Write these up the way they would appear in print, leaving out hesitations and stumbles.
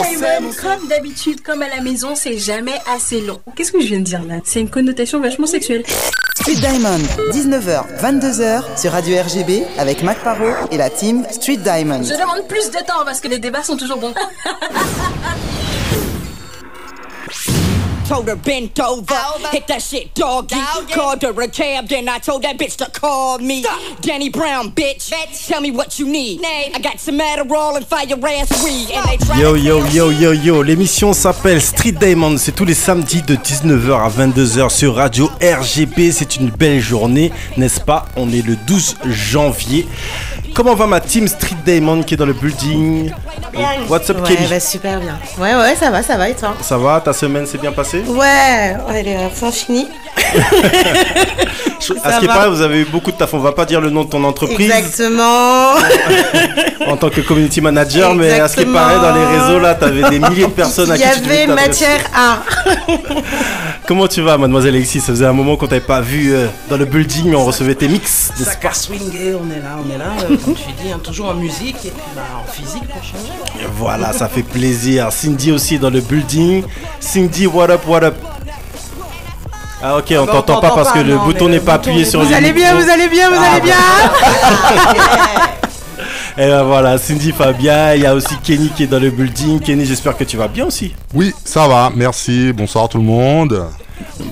Simon, comme d'habitude, comme à la maison, c'est jamais assez long. Qu'est-ce que je viens de dire là? C'est une connotation vachement sexuelle. Street Diamond, 19h, 22h sur Radio RGB avec Mac Parot et la team Street Diamond. Je demande plus de temps parce que les débats sont toujours bons. Told her bend over, hit that shit doggy. Called her a cab, then I told that bitch to call me. Danny Brown, bitch. Tell me what you need. I got some Adderall and fire ass weed. Yo, l'émission s'appelle Street Diamond, c'est tous les samedis de 19h à 22h sur Radio RGB. C'est une belle journée, n'est-ce pas? On est le 12 janvier. Comment va ma team Street Diamond qui est dans le building? What's up, Kelly? Bah, super bien. Ouais, ça va et toi? Ça va, ta semaine s'est bien passée? Ouais, elle est enfin finie. À ce qui paraît, vous avez eu beaucoup de taf. On va pas dire le nom de ton entreprise. Exactement. En tant que community manager, exactement. Mais à ce qui paraît, dans les réseaux, là, t'avais des milliers de personnes à qui tu devais t'adresser. Il y avait matière à. Comment tu vas, mademoiselle Alexis? Ça faisait un moment qu'on t'avait pas vu dans le building, mais on recevait tes mix. Ça a swingé, on est là, comme tu dis, hein, toujours en musique et puis en physique pour changer. Et voilà, ça fait plaisir. Cindy aussi est dans le building. Cindy, what up? Ah ok, on t'entend pas parce que le bouton n'est pas appuyé sur le micro. Vous allez bien. Et ben voilà, Cindy va bien, il y a aussi Kenny qui est dans le building. Kenny, j'espère que tu vas bien aussi. Oui, ça va, merci, bonsoir tout le monde.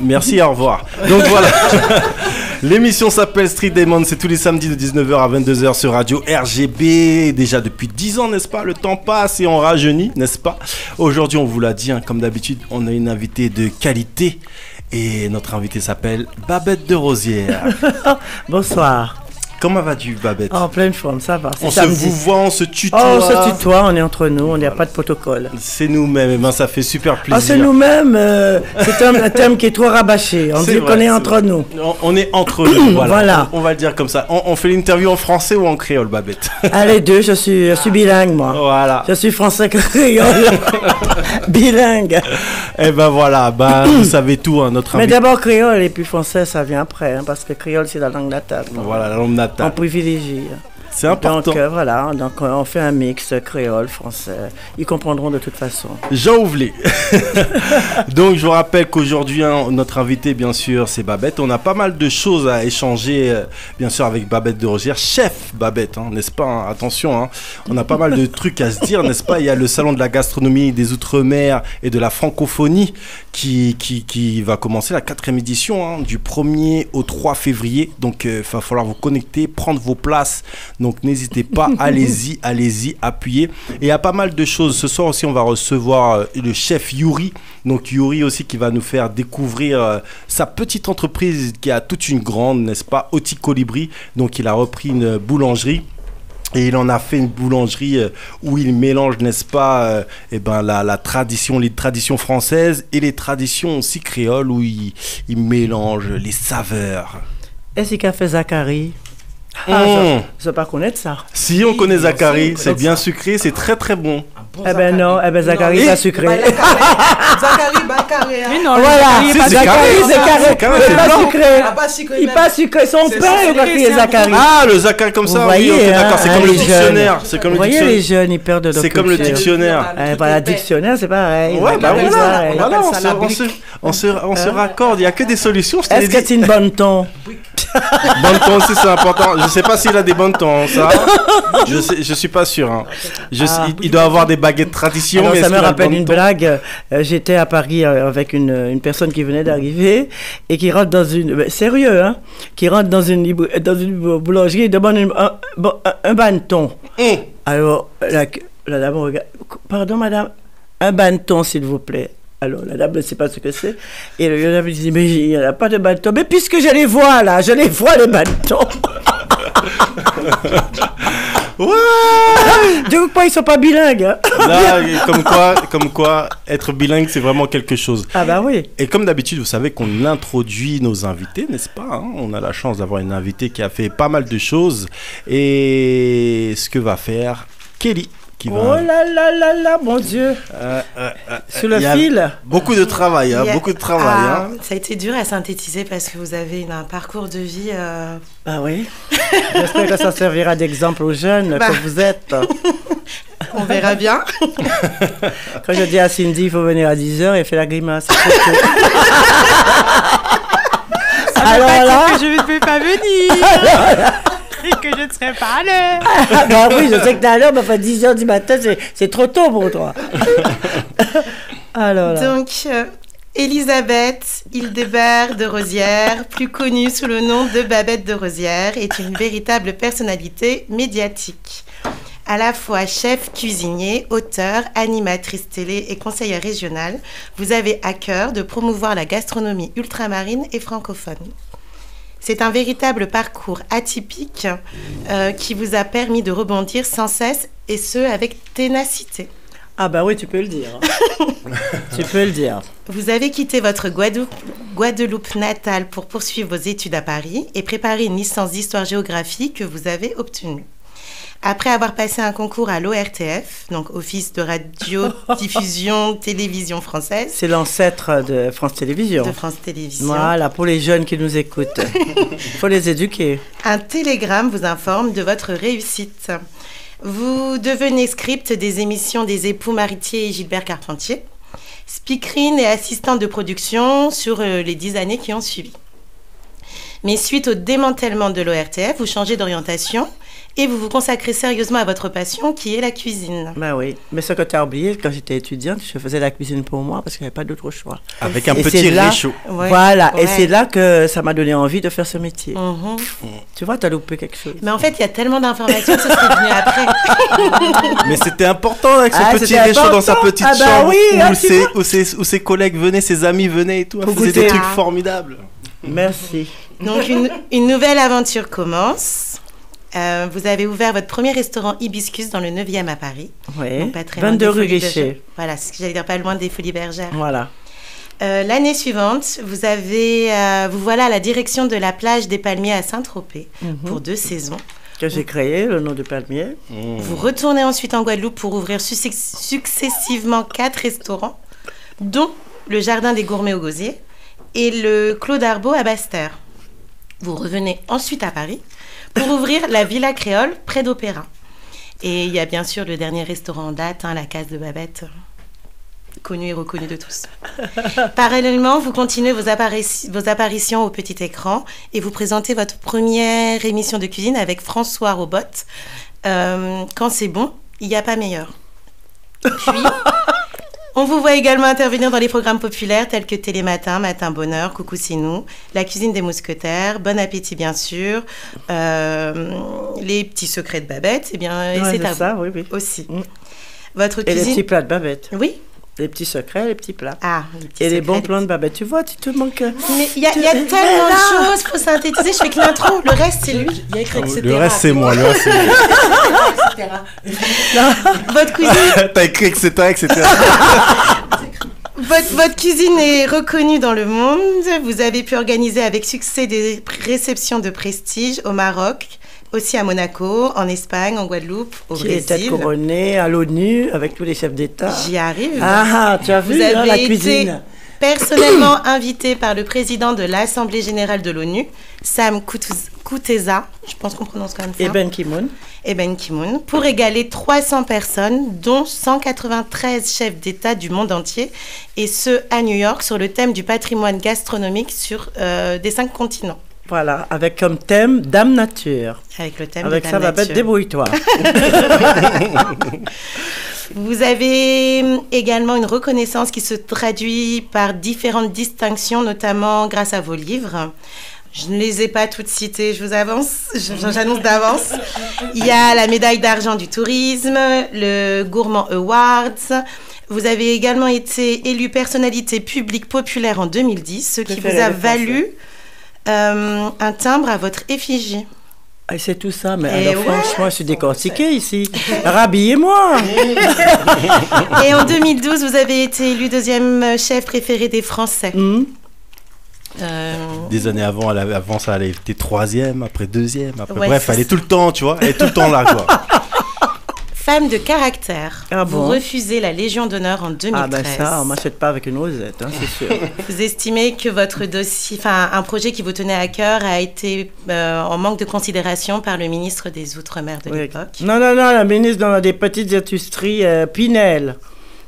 Merci, au revoir. Donc voilà, l'émission s'appelle Street Diamond, c'est tous les samedis de 19h à 22h sur Radio RGB. Déjà depuis 10 ans, n'est-ce pas? Le temps passe et on rajeunit, n'est-ce pas? Aujourd'hui, on vous l'a dit, hein, comme d'habitude, on a une invitée de qualité. Et notre invitée s'appelle Babette de Rosière. Bonsoir. Comment vas-tu, Babette? En pleine forme, ça va. On samedi. Se vouvoie, on se tutoie. Oh, on se tutoie, on est entre nous, on n'y a pas de protocole. C'est nous-mêmes, et ben ça fait super plaisir. Ah, c'est nous-mêmes, c'est un thème qui est trop rabâché. On dit qu'on est entre nous. On est entre nous, voilà. On va le dire comme ça. On fait l'interview en français ou en créole, Babette? Les deux, je suis bilingue, moi. Voilà. Je suis français créole. Bilingue. Et ben voilà, vous savez tout, hein, notre invité. Mais d'abord créole et puis français, ça vient après, hein, parce que créole, c'est la langue natale. Voilà, la langue natale. On privilégie. C'est important. Donc voilà, donc on fait un mix créole, français. Ils comprendront de toute façon. Jean Ouvelet. Donc je vous rappelle qu'aujourd'hui, hein, notre invité, bien sûr, c'est Babette. On a pas mal de choses à échanger, bien sûr, avec Babette de Rosière. Chef Babette, hein, n'est-ce pas, hein? Attention, hein. On a pas mal de trucs à se dire, n'est-ce pas? Il y a le salon de la gastronomie des Outre-mer et de la francophonie qui va commencer la 4e édition, hein, du 1er au 3 février. Donc il va falloir vous connecter, prendre vos places. Donc n'hésitez pas, allez-y, appuyez. Et il y a pas mal de choses. Ce soir aussi, on va recevoir le chef Yuri. Donc Yuri aussi qui va nous faire découvrir sa petite entreprise qui a toute une grande, n'est-ce pas, Oti Colibri. Donc il a repris une boulangerie. Et il en a fait une boulangerie où il mélange, n'est-ce pas, la tradition, les traditions françaises et les traditions aussi créoles où il mélange les saveurs. Est-ce qu'il a fait Zachary? Je ne sais pas connaître ça. Si, on connaît Zachary, c'est bien sucré, c'est très très bon. Non, Zachary pas sucré. Zachary pas carré. Voilà, Zachary c'est carré. Il pas sucré. Il pas sucré. Son pain, il a crié Zachary. Ah, le Zachary comme ça, oui, ok, d'accord, c'est comme le dictionnaire. Vous voyez les jeunes, ils perdent de leur C'est comme le dictionnaire. Voilà, dictionnaire, c'est pareil. Ouais, bah voilà, on se raccorde, il n'y a que des solutions. Est-ce que c'est une bonne ton? Bonne ton aussi, c'est important. Je sais pas s'il a des bonnes tons, ça. Je suis pas sûr. Hein. Il doit avoir des baguettes tradition. Alors, ça me rappelle une blague. J'étais à Paris avec une personne qui venait d'arriver et qui rentre dans une sérieux, hein, qui rentre dans une boulangerie et demande un banneton. Alors la dame regarde. Pardon, madame, un banneton, s'il vous plaît. Alors, la dame ne sait pas ce que c'est. Et la dame dit, mais il n'y a pas de bâton. Mais puisque je les vois, là, les bâtons. Ouais. Du coup, ils ne sont pas bilingues. Hein. Là, comme quoi, être bilingue, c'est vraiment quelque chose. Ah bah oui. Et comme d'habitude, vous savez qu'on introduit nos invités, n'est-ce pas, hein? On a la chance d'avoir une invitée qui a fait pas mal de choses. Et ce que va faire Kelly. Oh là, mon Dieu. Sur le fil. Beaucoup de travail, hein, beaucoup de travail. Hein. Ça a été dur à synthétiser parce que vous avez un parcours de vie... Bah oui. J'espère que ça servira d'exemple aux jeunes que vous êtes. On verra bien. Quand je dis à Cindy, il faut venir à 10h, elle fait la grimace. Alors là, que je ne peux pas venir. Et que je ne serai pas à l'heure. Bah oui, je sais que t'es à l'heure, mais enfin 10h du matin, c'est trop tôt pour toi. Alors là. Donc, Elisabeth Hildebert de Rosière, plus connue sous le nom de Babette de Rosière, est une véritable personnalité médiatique. À la fois chef cuisinier, auteur, animatrice télé et conseillère régionale, vous avez à cœur de promouvoir la gastronomie ultramarine et francophone. C'est un véritable parcours atypique qui vous a permis de rebondir sans cesse et ce avec ténacité. Ah bah oui, tu peux le dire. Tu peux le dire. Vous avez quitté votre Guadeloupe natale pour poursuivre vos études à Paris et préparer une licence d'histoire-géographie que vous avez obtenue. Après avoir passé un concours à l'ORTF, donc Office de Radio-Diffusion Télévision Française. C'est l'ancêtre de France Télévisions. De France Télévisions. Voilà, pour les jeunes qui nous écoutent. Il faut les éduquer. Un télégramme vous informe de votre réussite. Vous devenez script des émissions des époux Maritier et Gilbert Carpentier, speakerine et assistante de production sur les 10 années qui ont suivi. Mais suite au démantèlement de l'ORTF, vous changez d'orientation et vous vous consacrez sérieusement à votre passion qui est la cuisine. Bah oui, mais ce que tu as oublié, quand j'étais étudiante, je faisais la cuisine pour moi parce qu'il n'y avait pas d'autre choix. Avec un petit réchaud. Ouais, voilà, ouais. Et c'est là que ça m'a donné envie de faire ce métier. Tu vois, tu as loupé quelque chose. Mais en fait, il y a tellement d'informations que ça serait venu après. Mais c'était important avec ce petit réchaud dans sa petite chambre où ses collègues venaient, ses amis venaient et tout. Elle faisait des trucs formidables. Merci. Donc, une nouvelle aventure commence. Vous avez ouvert votre premier restaurant Hibiscus dans le 9e à Paris. Oui, donc pas très loin 22 des rue Folies Guichet. Bergères. Voilà, c'est ce que j'allais dire, pas loin des Folies Bergères. Voilà. L'année suivante, vous voilà à la direction de la plage des Palmiers à Saint-Tropez pour 2 saisons. Que j'ai créé, le nom de Palmier. Vous retournez ensuite en Guadeloupe pour ouvrir successivement 4 restaurants, dont le Jardin des Gourmets au Gosier et le Clos d'Arbeau à Basse-Terre. Vous revenez ensuite à Paris pour ouvrir la Villa Créole près d'Opéra. Et il y a bien sûr le dernier restaurant en date, la Case de Babette, connu et reconnu de tous. Parallèlement, vous continuez vos apparitions au petit écran et vous présentez votre première émission de cuisine avec François Robot. Quand c'est bon, il n'y a pas meilleur. Puis, on vous voit également intervenir dans les programmes populaires tels que Télématin, Matin Bonheur, Coucou c'est nous, La cuisine des mousquetaires, Bon appétit bien sûr, Les petits secrets de Babette, et c'est à ça, vous oui. aussi. Votre Et cuisine... les petits plats de Babette. Oui. Les petits secrets, les petits plats. Ah, et les bons plans de Babette. Tu vois, tu te manques... Mais il y a tellement de choses pour synthétiser. Je fais que l'intro. Le reste, c'est lui. Il y a écrit etc. Le reste, c'est moi. Votre cuisine... T'as écrit etc. Votre cuisine est reconnue dans le monde. Vous avez pu organiser avec succès des réceptions de prestige au Maroc, aussi à Monaco, en Espagne, en Guadeloupe, au Brésil. Qui était couronné à l'ONU avec tous les chefs d'État. J'y arrive. Ah, tu as vu la cuisine. Été personnellement invité par le président de l'Assemblée générale de l'ONU, Sam Kutesa, je pense qu'on prononce comme ça. Et Ben Ki-moon. Pour égaler 300 personnes, dont 193 chefs d'État du monde entier, et ce à New York, sur le thème du patrimoine gastronomique des 5 continents. Voilà, avec comme thème Dame Nature. Avec le thème avec de ça, Dame Babette, Nature. débrouille-toi. Vous avez également une reconnaissance qui se traduit par différentes distinctions, notamment grâce à vos livres. Je ne les ai pas toutes citées, j'annonce d'avance. Il y a la médaille d'argent du tourisme, le Gourmand Awards. Vous avez également été élu personnalité publique populaire en 2010, ce qui vous a valu un timbre à votre effigie. Et c'est tout ça, mais alors franchement, je suis décortiquée ici. Rhabillez-moi. Et en 2012, vous avez été élu 2e chef préféré des Français. Des années avant ça, elle était 3e, après 2e, après ouais, bref, elle est tout le temps, tu vois, elle est tout le temps là, quoi. Femme de caractère. Ah Vous bon? refusez la Légion d'honneur en 2013. Ah ben ça, on m'achète pas avec une rosette, hein, c'est sûr. Vous estimez que votre dossier, enfin un projet qui vous tenait à cœur a été en manque de considération par le ministre des Outre-mer de l'époque. Non, la ministre dans des petites industries Pinel.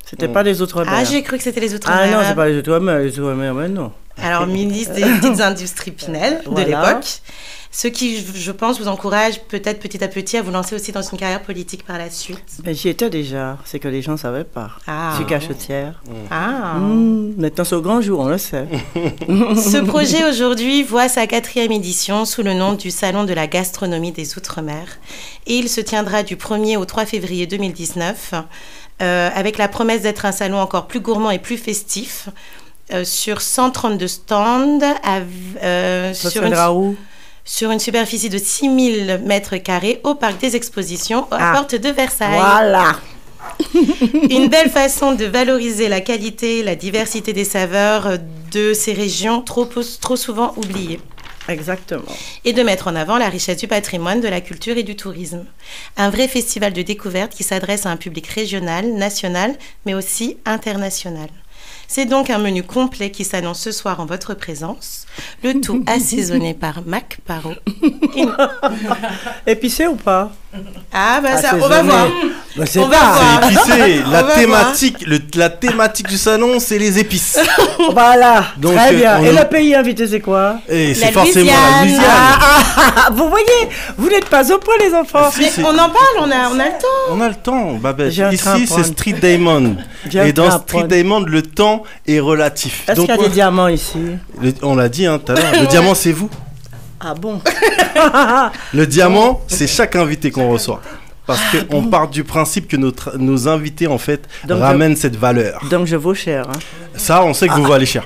C'était pas les Outre-mer. Ah, j'ai cru que c'était les Outre-mer. Ah non, c'est pas les Outre-mer, mais non. Alors, ministre des petites industries Pinel de l'époque. Ce qui, je pense, vous encourage peut-être petit à petit à vous lancer aussi dans une carrière politique par la suite. Ben, j'y étais déjà, c'est que les gens ne savaient pas. Ah. Je suis cachotière. Ah. Maintenant, c'est au grand jour, on le sait. Ce projet aujourd'hui voit sa 4e édition sous le nom du Salon de la gastronomie des Outre-mer. Et il se tiendra du 1er au 3 février 2019, avec la promesse d'être un salon encore plus gourmand et plus festif, sur 132 stands, sur une superficie de 6000 mètres carrés au Parc des Expositions, à Porte de Versailles. Voilà. Une belle façon de valoriser la qualité, la diversité des saveurs de ces régions trop souvent oubliées. Exactement. Et de mettre en avant la richesse du patrimoine, de la culture et du tourisme. Un vrai festival de découverte qui s'adresse à un public régional, national, mais aussi international. C'est donc un menu complet qui s'annonce ce soir en votre présence. Le tout assaisonné par Mac Parot. Épicé ou pas? Ah bah ça, on va voir. Bah, on va voir. C'est épicé. La thématique du salon, c'est les épices. Voilà, donc, très bien. Et le pays invité, c'est quoi? Et c'est forcément la Louisiane. Vous voyez, vous n'êtes pas au point, les enfants. Mais on en parle, on a le temps. On a le temps, Babette. Ici, c'est Street Diamond. Et dans Street Diamond, le temps est relatif. Est-ce qu'il y a des diamants ici? On l'a dit tout à l'heure. Le diamant, c'est vous. Ah bon? Le diamant, c'est chaque invité qu'on reçoit. Parce qu'on part du principe que nos invités, en fait, ramènent cette valeur. Donc je vaux cher. Hein. Ça, on sait que vous valez cher.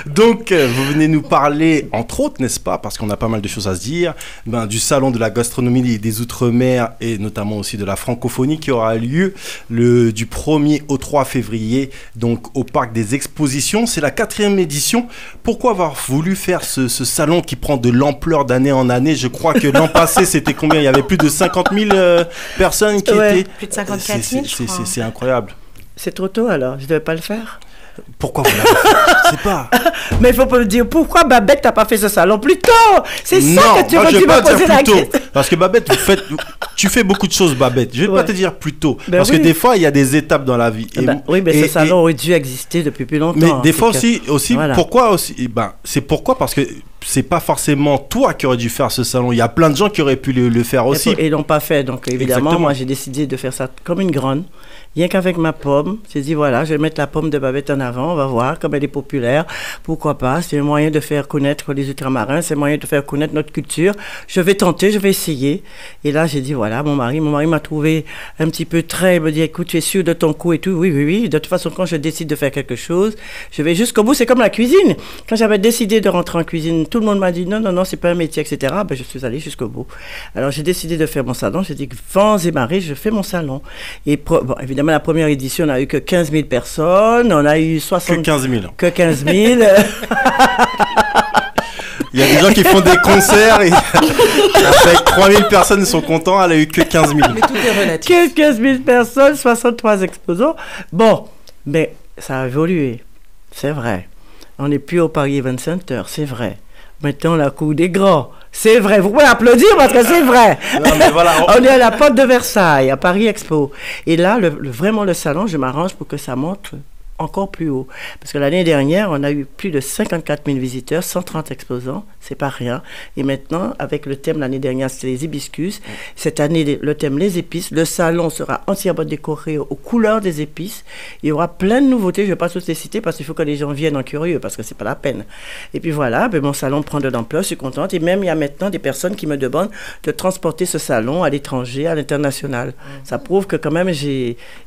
Donc, vous venez nous parler, entre autres, n'est-ce pas, parce qu'on a pas mal de choses à se dire, du salon de la gastronomie des Outre-mer et notamment aussi de la francophonie qui aura lieu du 1er au 3 février, donc au Parc des Expositions. C'est la 4e édition. Pourquoi avoir voulu faire ce salon qui prend de l'ampleur d'année en année? Je crois que l'an passé, c'était combien? Il y avait plus de 50 000 personnes qui étaient... Plus de 54 000, je crois. C'est incroyable. C'est trop tôt alors, je ne devais pas le faire. Pourquoi vous l'avez fait? Je sais pas. Mais il faut pas me dire pourquoi Babette t'as pas fait ce salon plus tôt. C'est ça que tu aurais dû me poser la question. Parce que Babette, tu fais beaucoup de choses, Babette. Je vais pas te dire plus tôt. Ben parce que des fois, il y a des étapes dans la vie. Oui, mais ce salon aurait dû exister depuis plus longtemps. Mais des fois aussi voilà. Pourquoi aussi? C'est pourquoi? Parce que c'est pas forcément toi qui aurais dû faire ce salon. Il y a plein de gens qui auraient pu le faire aussi. Et ils l'ont pas fait. Donc évidemment, Exactement. moi j'ai décidé de faire ça comme une grande. Rien qu'avec ma pomme, j'ai dit voilà, je vais mettre la pomme de Babette en avant, on va voir comme elle est populaire. Pourquoi pas? C'est un moyen de faire connaître les ultramarins, c'est un moyen de faire connaître notre culture. Je vais tenter, je vais essayer. Et là, j'ai dit voilà, mon mari m'a trouvé un petit peu il me dit écoute, tu es sûr de ton coup et tout? Oui. De toute façon, quand je décide de faire quelque chose, je vais jusqu'au bout. C'est comme la cuisine. Quand j'avais décidé de rentrer en cuisine, tout le monde m'a dit non, c'est pas un métier, etc. Ben, je suis allée jusqu'au bout. Alors, j'ai décidé de faire mon salon. J'ai dit que vents et marées, je fais mon salon. Et bon, évidemment, la première édition, on n'a eu que 15 000 personnes. On a eu 60... Que 15 000. Que 15 000. Il y a des gens qui font des concerts et avec 3 000 personnes sont contents, elle a eu que 15 000. Mais tout est relatif. Que 15 000 personnes, 63 exposants. Bon, mais ça a évolué. C'est vrai. On n'est plus au Paris Event Center, c'est vrai. Maintenant, la cour des grands. C'est vrai. Vous pouvez applaudir parce que c'est vrai. Non, mais voilà, on est à la porte de Versailles, à Paris Expo. Et là, vraiment, le salon, je m'arrange pour que ça monte encore plus haut. Parce que l'année dernière, on a eu plus de 54 000 visiteurs, 130 exposants, c'est pas rien. Et maintenant, avec le thème, l'année dernière, c'était les hibiscus. Cette année, le thème, les épices. Le salon sera entièrement décoré aux couleurs des épices. Il y aura plein de nouveautés, je ne vais pas toutes les citer parce qu'il faut que les gens viennent en curieux, parce que c'est pas la peine. Et puis voilà, mon salon prend de l'ampleur, je suis contente. Et même, il y a maintenant des personnes qui me demandent de transporter ce salon à l'étranger, à l'international. Ça prouve que quand même,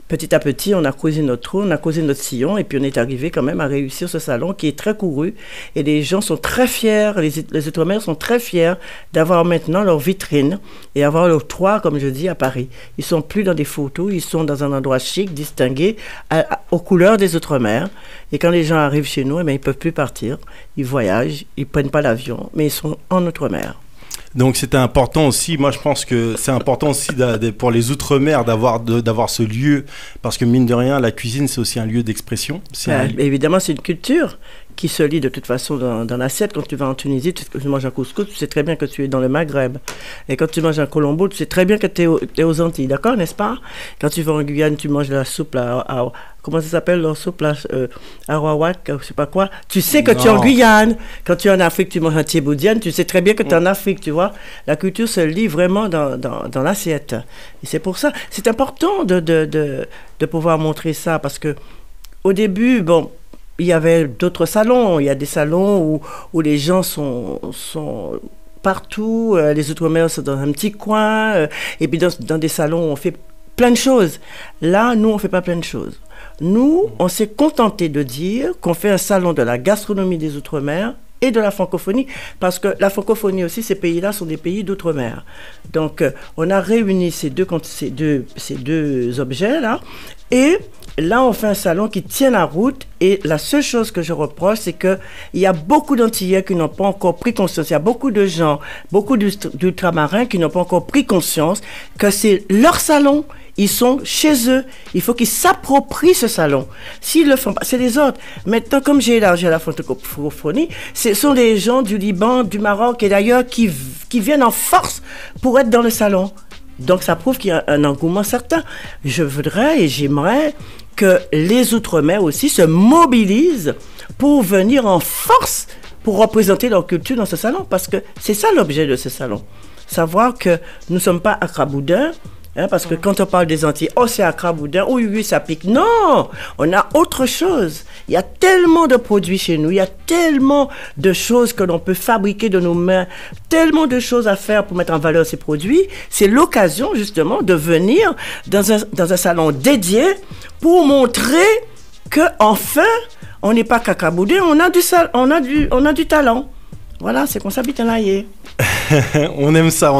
petit à petit, on a causé notre trou, on a causé notre sillon. Et puis on est arrivé quand même à réussir ce salon qui est très couru et les gens sont très fiers, les Outre-mer sont très fiers d'avoir maintenant leur vitrine et avoir leur toit, comme je dis, à Paris. Ils sont plus dans des photos, ils sont dans un endroit chic, distingué, aux couleurs des Outre-mer. Et quand les gens arrivent chez nous, ils ne peuvent plus partir, ils voyagent, ils ne prennent pas l'avion, mais ils sont en Outre-mer. Donc c'était important aussi, moi je pense que c'est important aussi pour les Outre-mer d'avoir ce lieu, parce que mine de rien, la cuisine c'est aussi un lieu d'expression. Évidemment, c'est une culture qui se lie de toute façon dans l'assiette. Quand tu vas en Tunisie, tu manges un couscous, tu sais très bien que tu es dans le Maghreb. Et quand tu manges un colombo, tu sais très bien que tu es aux Antilles, d'accord, n'est-ce pas? Quand tu vas en Guyane, tu manges de la soupe comment ça s'appelle leur soupe là, Arawak, je sais pas quoi. Tu sais que tu es en Guyane. Quand tu es en Afrique, tu manges un thieboudienne, tu sais très bien que tu es en Afrique, tu vois. La culture se lie vraiment dans l'assiette. Et c'est pour ça, c'est important de pouvoir montrer ça, parce que au début, bon, il y avait d'autres salons. Il y a des salons où les gens sont partout. Les Outre-mer sont dans un petit coin. Et puis dans des salons, on fait plein de choses. Là, nous, on ne fait pas plein de choses. Nous, on s'est contenté de dire qu'on fait un salon de la gastronomie des Outre-mer et de la francophonie, parce que la francophonie aussi, ces pays-là sont des pays d'outre-mer. Donc, on a réuni ces deux objets-là, et là, on fait un salon qui tient la route, et la seule chose que je reproche, c'est qu'il y a beaucoup d'Antillais qui n'ont pas encore pris conscience, il y a beaucoup de gens, beaucoup d'ultramarins qui n'ont pas encore pris conscience que c'est leur salon. Ils sont chez eux. Il faut qu'ils s'approprient ce salon. S'ils le font pas, c'est les autres. Maintenant, comme j'ai élargi à la francophonie, ce sont les gens du Liban, du Maroc et d'ailleurs qui viennent en force pour être dans le salon. Donc, ça prouve qu'il y a un engouement certain. Je voudrais et j'aimerais que les Outre-mer aussi se mobilisent pour venir en force pour représenter leur culture dans ce salon, parce que c'est ça l'objet de ce salon. Savoir que nous ne sommes pas accraboudins. Parce que quand on parle des Antilles, c'est Accra Boudin, oui, ça pique. Non, on a autre chose. Il y a tellement de produits chez nous, il y a tellement de choses que l'on peut fabriquer de nos mains, tellement de choses à faire pour mettre en valeur ces produits. C'est l'occasion justement de venir dans un salon dédié pour montrer que enfin, on n'est pas cacaboudin, on a du talent. Voilà, c'est qu'on s'habite à l'aïe. On aime ça.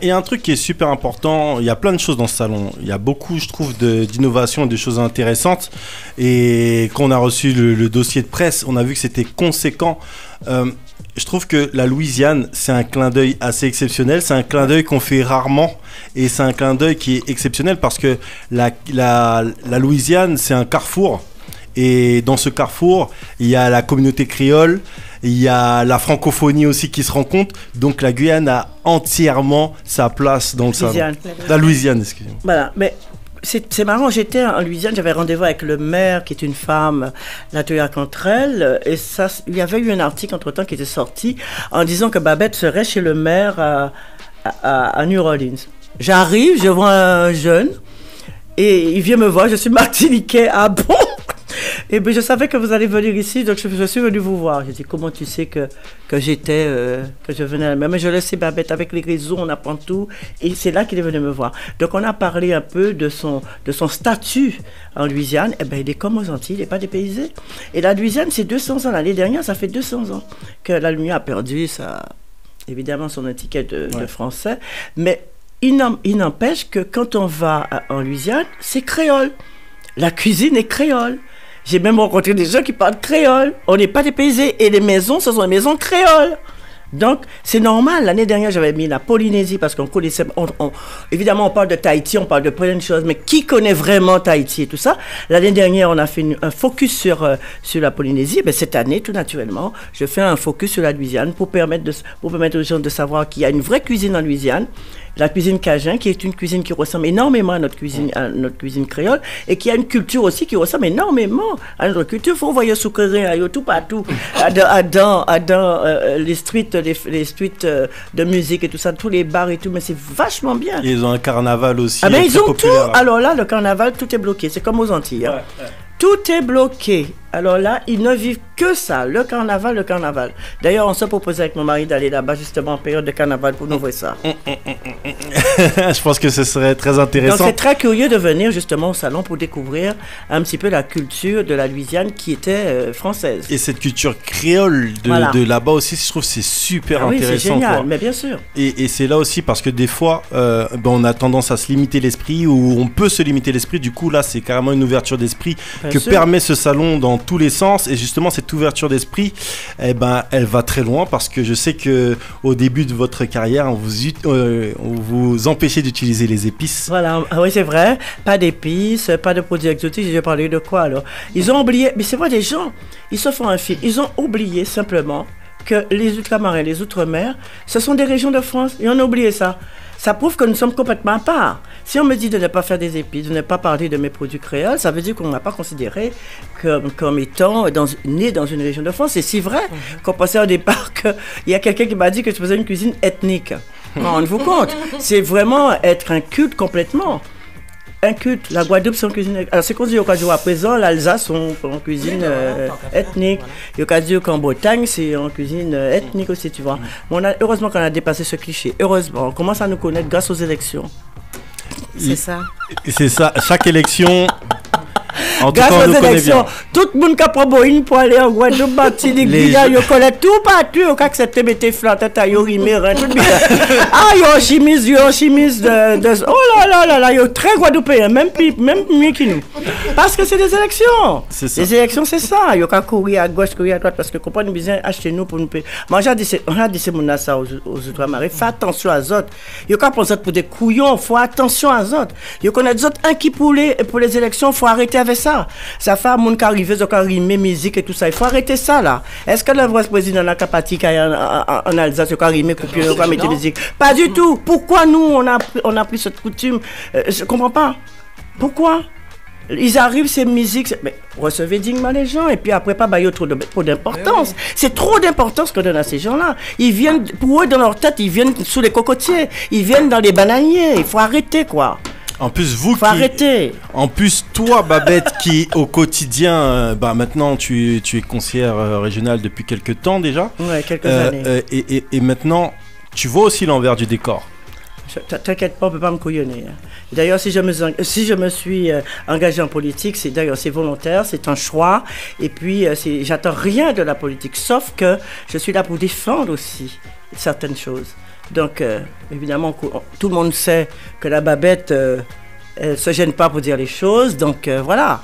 Il y a un truc qui est super important. Il y a plein de choses dans ce salon. Il y a beaucoup, je trouve, d'innovations et de choses intéressantes. Et quand on a reçu le dossier de presse, on a vu que c'était conséquent. Je trouve que la Louisiane, c'est un clin d'œil assez exceptionnel. C'est un clin d'œil qu'on fait rarement. Et c'est un clin d'œil qui est exceptionnel parce que la Louisiane, c'est un carrefour. Et dans ce carrefour, il y a la communauté créole, il y a la francophonie aussi qui se rencontre. Donc la Guyane a entièrement sa place dans le salon. La Louisiane, excusez-moi. Voilà, mais c'est marrant, j'étais en Louisiane, j'avais rendez-vous avec le maire qui est une femme, Latoya Cantrell, et ça, il y avait eu un article entre-temps qui était sorti en disant que Babette serait chez le maire à New Orleans. J'arrive, je vois un jeune, et il vient me voir, je suis martiniquais, ah bon? Et bien, je savais que vous allez venir ici, donc je suis venu vous voir. J'ai dit, comment tu sais que je venais à la mer? Mais je le sais, Babette, avec les réseaux, on apprend tout. Et c'est là qu'il est venu me voir. Donc, on a parlé un peu de son statut en Louisiane. Eh bien, il est comme aux Antilles, il n'est pas dépaysé. Et la Louisiane, c'est 200 ans. L'année dernière, ça fait 200 ans que la Lumière a perdu, évidemment, son étiquette de français. Mais il n'empêche que quand on va en Louisiane, c'est créole. La cuisine est créole. J'ai même rencontré des gens qui parlent créole. On n'est pas dépaysés. Et les maisons, ce sont des maisons créoles. Donc, c'est normal. L'année dernière, j'avais mis la Polynésie parce qu'on connaissait... évidemment, on parle de Tahiti, on parle de plein de choses, mais qui connaît vraiment Tahiti et tout ça? L'année dernière, on a fait un focus sur la Polynésie. Ben, cette année, tout naturellement, je fais un focus sur la Louisiane pour permettre aux gens de savoir qu'il y a une vraie cuisine en Louisiane. La cuisine cajun, qui est une cuisine qui ressemble énormément à notre cuisine créole, et qui a une culture aussi qui ressemble énormément à notre culture. Il faut envoyer Soukeré, tout partout, dans les streets de musique et tout ça, tous les bars et tout, mais c'est vachement bien. Et ils ont un carnaval aussi. Ah ben ils ont populaire. Tout. Alors là, le carnaval, tout est bloqué. C'est comme aux Antilles. Hein. Ouais. Tout est bloqué. Alors là, ils ne vivent que ça, le carnaval. D'ailleurs, on s'est proposé avec mon mari d'aller là-bas justement en période de carnaval pour nous voir ça. Je pense que ce serait très intéressant. Donc c'est très curieux de venir justement au salon pour découvrir un petit peu la culture de la Louisiane qui était française. Et cette culture créole de là-bas aussi, je trouve que c'est super intéressant. Oui, c'est génial, mais bien sûr. Et c'est là aussi parce que des fois, on a tendance à se limiter l'esprit, ou on peut se limiter l'esprit. Du coup, là, c'est carrément une ouverture d'esprit que permet ce salon dans tous les sens. Et justement, cette ouverture d'esprit, eh ben, elle va très loin parce que je sais que au début de votre carrière, on vous empêchait d'utiliser les épices. Voilà, oui, c'est vrai. Pas d'épices, pas de produits exotiques. J'ai parlé de quoi alors? Ils ont oublié, mais c'est vrai, des gens, ils se font un film. Ils ont oublié simplement que les ultramarins, les outre-mer, ce sont des régions de France. Et on a oublié ça. Ça prouve que nous sommes complètement à part. Si on me dit de ne pas faire des épices, de ne pas parler de mes produits créoles, ça veut dire qu'on n'a pas considéré comme étant né dans une région de France. C'est si vrai qu'on pensait au départ qu'il y a quelqu'un qui m'a dit que je faisais une cuisine ethnique. Rendez-vous compte, c'est vraiment être un culte complètement. Un culte. La Guadeloupe, c'est en cuisine. Alors, c'est qu'on dit à présent, l'Alsace, sont en cuisine ethnique. Il y a dit qu'en Bretagne, c'est en cuisine ethnique aussi, tu vois. Heureusement qu'on a dépassé ce cliché. Heureusement, on commence à nous connaître grâce aux élections. C'est ça. C'est ça. Chaque élection. En tout grâce cas, on aux nous connaît élections, bien. tout le monde qui a proposé pour aller en Guadeloupe, Martinique, Guyane, ils collectent tout partout, ils ont accepté de mettre flancs, ils ont rimé, tout bien. Ah, ils ont chemise de... Oh là là, ils ont très guadeloupéens, même mieux que nous. Parce que c'est des élections. C'est ça. Les élections, c'est ça. Ils ont courir à gauche, courir à droite, parce que comprenez bien, achetez-nous pour nous payer. Moi, on a dit ces ça aux Outre-Marins, fais attention à eux. Ils ont pensé pour des couillons, il faut attention à eux. Ils ont des autres, un qui pour les élections, il faut arrêter avec ça. Ça fait un monde qui arrive, ils ont rimé musique et tout ça. Il faut arrêter ça, là. Est-ce que le vice-président n'a pas parti en Alsace, il a rimé, coupé, il a mis musique? Pas du tout. Pourquoi nous, on a pris cette coutume? Je comprends pas. Pourquoi? Ils arrivent, ces musiques, mais recevez dignement les gens, et puis après, pas bailler trop d'importance. C'est trop d'importance qu'on donne à ces gens-là. Ils viennent, pour eux, dans leur tête, ils viennent sous les cocotiers, ils viennent dans les bananiers. Il faut arrêter, quoi. En plus, vous faut arrêter. En plus, toi, Babette, qui au quotidien, maintenant, tu es conseillère régionale depuis quelques temps déjà. Ouais, quelques années. Et maintenant, tu vois aussi l'envers du décor. T'inquiète pas, on ne peut pas me couillonner. D'ailleurs, si je me suis engagé en politique, c'est volontaire, c'est un choix. Et puis, j'attends rien de la politique, sauf que je suis là pour défendre aussi certaines choses. Donc, évidemment, tout le monde sait que la Babette, elle ne se gêne pas pour dire les choses. Donc, voilà.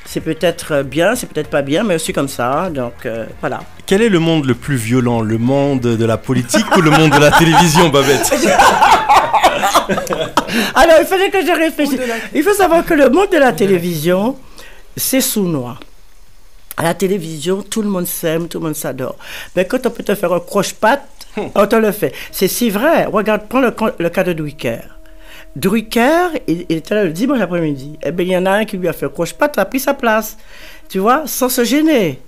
C'est peut-être bien, c'est peut-être pas bien, mais aussi comme ça. Donc, voilà. Quel est le monde le plus violent? Le monde de la politique ou le monde de la télévision, Babette? Alors, il fallait que je réfléchisse. Il faut savoir que le monde de la télévision, c'est sournois. À la télévision, tout le monde s'aime, tout le monde s'adore. Mais quand on peut te faire un croche-patte, on te le fait. C'est si vrai. Regarde, prends le cas de Drucker. Drucker, il était là le dimanche après-midi. Eh bien, il y en a un qui lui a fait croche-patte, a pris sa place. Tu vois, sans se gêner.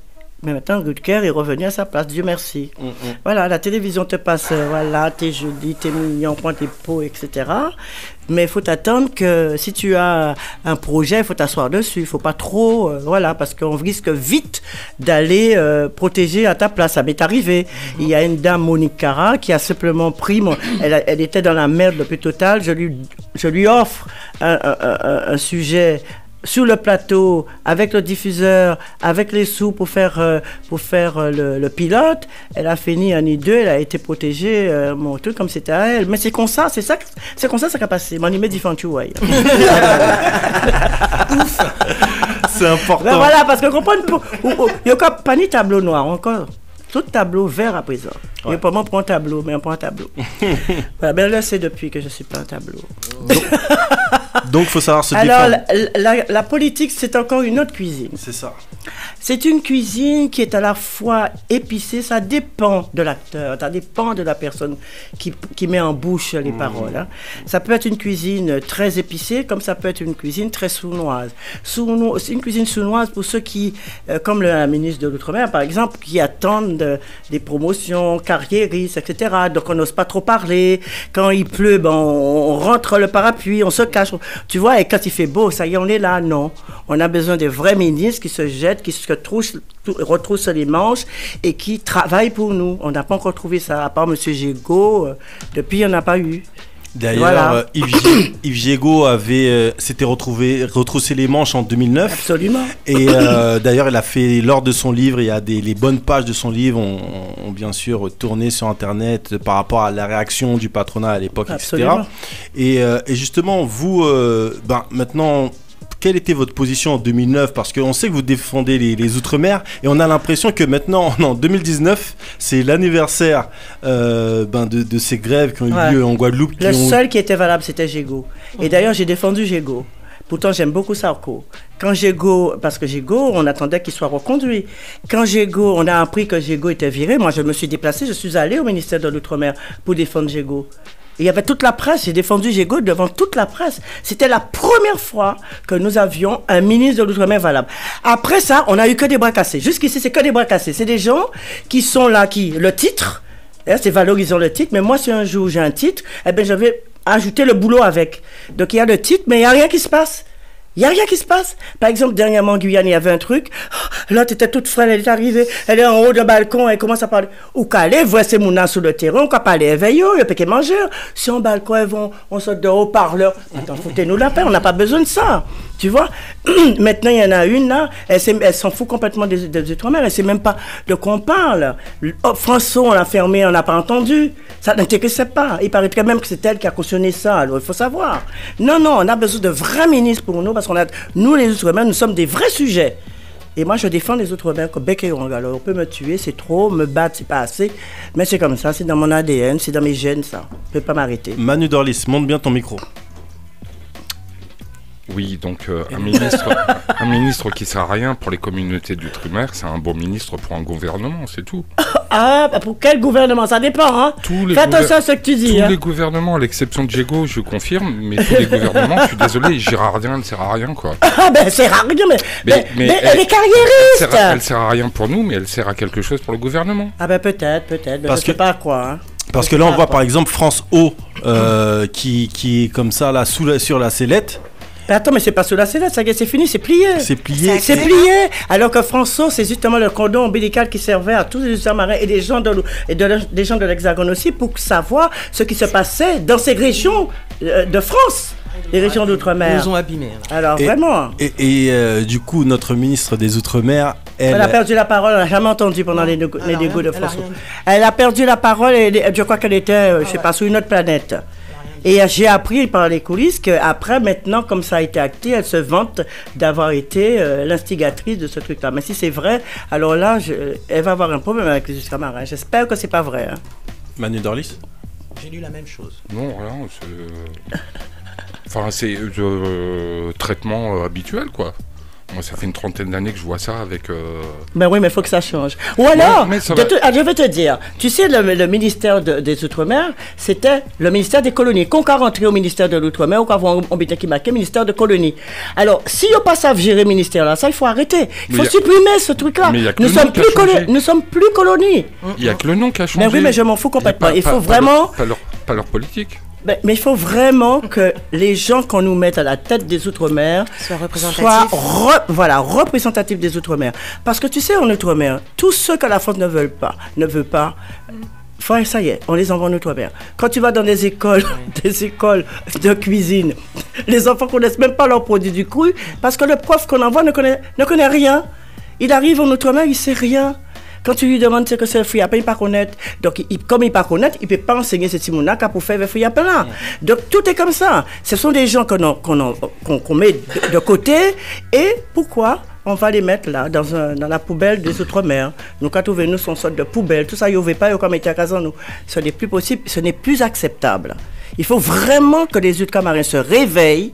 Mais maintenant, Drucker est revenu à sa place, Dieu merci. Voilà, la télévision te passe, voilà, t'es joli, t'es mignon, prends tes pots, etc. Mais il faut t'attendre que si tu as un projet, il faut t'asseoir dessus. Il ne faut pas trop, voilà, parce qu'on risque vite d'aller protéger à ta place. Ça m'est arrivé. Il y a une dame, Monique Cara, qui a simplement pris, elle était dans la merde le plus totale. Je lui offre un sujet sur le plateau, avec le diffuseur, avec les sous pour faire le pilote. Elle a fini en I2, elle a été protégée, mon truc comme c'était à elle. Mais c'est comme ça, c'est comme ça qu'a passé. Mon image différent, tu vois. C'est important. Ben voilà, parce que comprendre, il n'y a pas ni tableau noir encore. Tout tableau vert à présent. Ouais. Et pour moi, on prend un tableau, mais on prend un tableau. Voilà, ben là, c'est depuis que je ne suis pas un tableau. Donc, il faut savoir se défendre. Alors, la politique, c'est encore une autre cuisine. C'est ça. C'est une cuisine qui est à la fois épicée, ça dépend de l'acteur, ça dépend de la personne qui met en bouche les paroles. Hein. Ça peut être une cuisine très épicée, comme ça peut être une cuisine très sournoise. C'est une cuisine sournoise pour ceux qui, comme la ministre de l'Outre-mer, par exemple, qui attendent des promotions, carriéristes, etc. Donc, on n'ose pas trop parler. Quand il pleut, on rentre le parapluie, on se cache. Tu vois, et quand il fait beau, ça y est, on est là. Non. On a besoin des vrais ministres qui se jettent, qui se retroussent les manches et qui travaillent pour nous. On n'a pas encore trouvé ça, à part M. Gégaud. Depuis, il n'y en a pas eu. D'ailleurs, voilà. Yves Gégaud s'était retroussé les manches en 2009. Absolument. Et d'ailleurs, il a fait, lors de son livre, il y a les bonnes pages de son livre ont bien sûr tourné sur Internet par rapport à la réaction du patronat à l'époque, absolument. etc. Et justement, vous, maintenant, quelle était votre position en 2009? Parce qu'on sait que vous défendez les Outre-mer et on a l'impression que maintenant, en 2019, c'est l'anniversaire de ces grèves qui ont eu lieu en Guadeloupe. Le seul qui était valable, c'était Gégo. Et d'ailleurs, j'ai défendu Gégo. Pourtant, j'aime beaucoup Sarko. Quand Gégo, parce que Gégo, on attendait qu'il soit reconduit. Quand Gégo, on a appris que Gégo était viré, moi, je me suis déplacée, je suis allée au ministère de l'Outre-mer pour défendre Gégo. Il y avait toute la presse, j'ai défendu Gégo devant toute la presse. C'était la première fois que nous avions un ministre de l'Outre-mer valable. Après ça, on n'a eu que des bras cassés. Jusqu'ici, c'est que des bras cassés. C'est des gens qui sont là, le titre, c'est valorisant le titre, mais moi, si un jour j'ai un titre, eh bien, je vais ajouter le boulot avec. Donc, il y a le titre, mais il n'y a rien qui se passe. Il n'y a rien qui se passe. Par exemple, dernièrement, en Guyane, il y avait un truc. Là, tu étais toute frêle, elle est arrivée, elle est en haut d'un balcon, elle commence à parler. Ou qu'elle est, voit ses mounas sur le terrain, ou qu'elle parle éveillé, il y a pas qu'à manger. Si en balcon, elles vont, on saute de haut-parleur. Attends, foutez-nous la paix, on n'a pas besoin de ça. Tu vois? Maintenant, il y en a une, là, elle s'en fout complètement des Outre-mer, elle ne sait même pas de quoi on parle. François, on l'a fermé, on n'a pas entendu. Ça n'intéressait pas. Il paraîtrait même que c'est elle qui a cautionné ça, alors il faut savoir. Non, on a besoin de vrais ministres pour nous, parce qu'on a, nous, les Outre-mer, nous sommes des vrais sujets. Et moi, je défends les Outre-mer comme bec et ongle. Alors, on peut me tuer, c'est trop, me battre, c'est pas assez. Mais c'est comme ça, c'est dans mon ADN, c'est dans mes gènes, ça. On peut pas m'arrêter. Manu Dorlis, monte bien ton micro. Oui, donc un ministre qui sert à rien pour les communautés d'outre-mer, c'est un bon ministre pour un gouvernement, c'est tout. Ah, pour quel gouvernement? Ça dépend, hein. Fais attention à ce que tu dis. Tous les gouvernements, à l'exception de Gégo, je confirme, mais tous les gouvernements, je suis désolé, Girardien ne sert à rien, quoi. Ah ben, elle sert à rien, mais elle est carriériste. Elle sert à rien pour nous, mais elle sert à quelque chose pour le gouvernement. Ah ben peut-être, mais je sais pas à quoi, hein. Parce que là, on voit par exemple France O qui est comme ça, là, sur la sellette. Mais attends, mais c'est pas sous la sellette, ça y est, c'est fini, c'est plié. C'est plié. C'est plié. Alors que François, c'est justement le cordon ombilical qui servait à tous les ultramarins et des gens des gens de l'Hexagone aussi pour savoir ce qui se passait dans ces régions de France, les régions d'outre-mer. Ils nous ont abîmés. Alors vraiment. Et du coup, notre ministre des Outre-mer, elle a perdu la parole, on n'a jamais entendu pendant les négos de François. Elle a perdu la parole et je crois qu'elle était, je sais pas, sur une autre planète. Et j'ai appris par les coulisses qu'après, maintenant, comme ça a été acté, elle se vante d'avoir été l'instigatrice de ce truc-là. Mais si c'est vrai, alors là, elle va avoir un problème avec les ultramarins. J'espère que c'est pas vrai. Hein. Manu Dorlis? J'ai lu la même chose. Non, rien. Enfin, c'est traitement habituel, quoi. Moi, ça fait une trentaine d'années que je vois ça avec... Ben oui, mais il faut que ça change. Ou alors, je vais te dire, tu sais, le ministère des Outre-mer, c'était le ministère des colonies. Quand on a rentré au ministère de l'Outre-mer, on a qui marqué ministère de colonies. Alors, si on passe à gérer le ministère là, ça, il faut arrêter. Il faut supprimer ce truc-là. Nous sommes plus colonies. Il n'y a que le nom qui a changé. Mais oui, mais je m'en fous complètement. Il faut vraiment... Pas leur politique. Mais il faut vraiment que les gens qu'on nous mette à la tête des Outre-mer soient représentatifs des Outre-mer. Parce que tu sais, en Outre-mer, tous ceux que la France ne veut pas, ça y est, on les envoie en Outre-mer. Quand tu vas dans des écoles de cuisine, les enfants ne connaissent même pas leurs produits du cru parce que le prof qu'on envoie ne connaît rien. Il arrive en Outre-mer, il ne sait rien. Quand tu lui demandes ce que c'est le fruit à pain, il ne peut pas connaître. Donc, comme il ne peut pas connaître, il ne peut pas enseigner ce Timouna pour faire le fruit à pain là. Donc, tout est comme ça. Ce sont des gens qu'on met de côté. Et pourquoi on va les mettre là, dans la poubelle des Outre-mer? Nous, quand nous sont sorte de poubelle, tout ça, il n'y a pas, comme était à casa, nous. Ce n'est plus possible, ce n'est plus acceptable. Il faut vraiment que les ultramarins se réveillent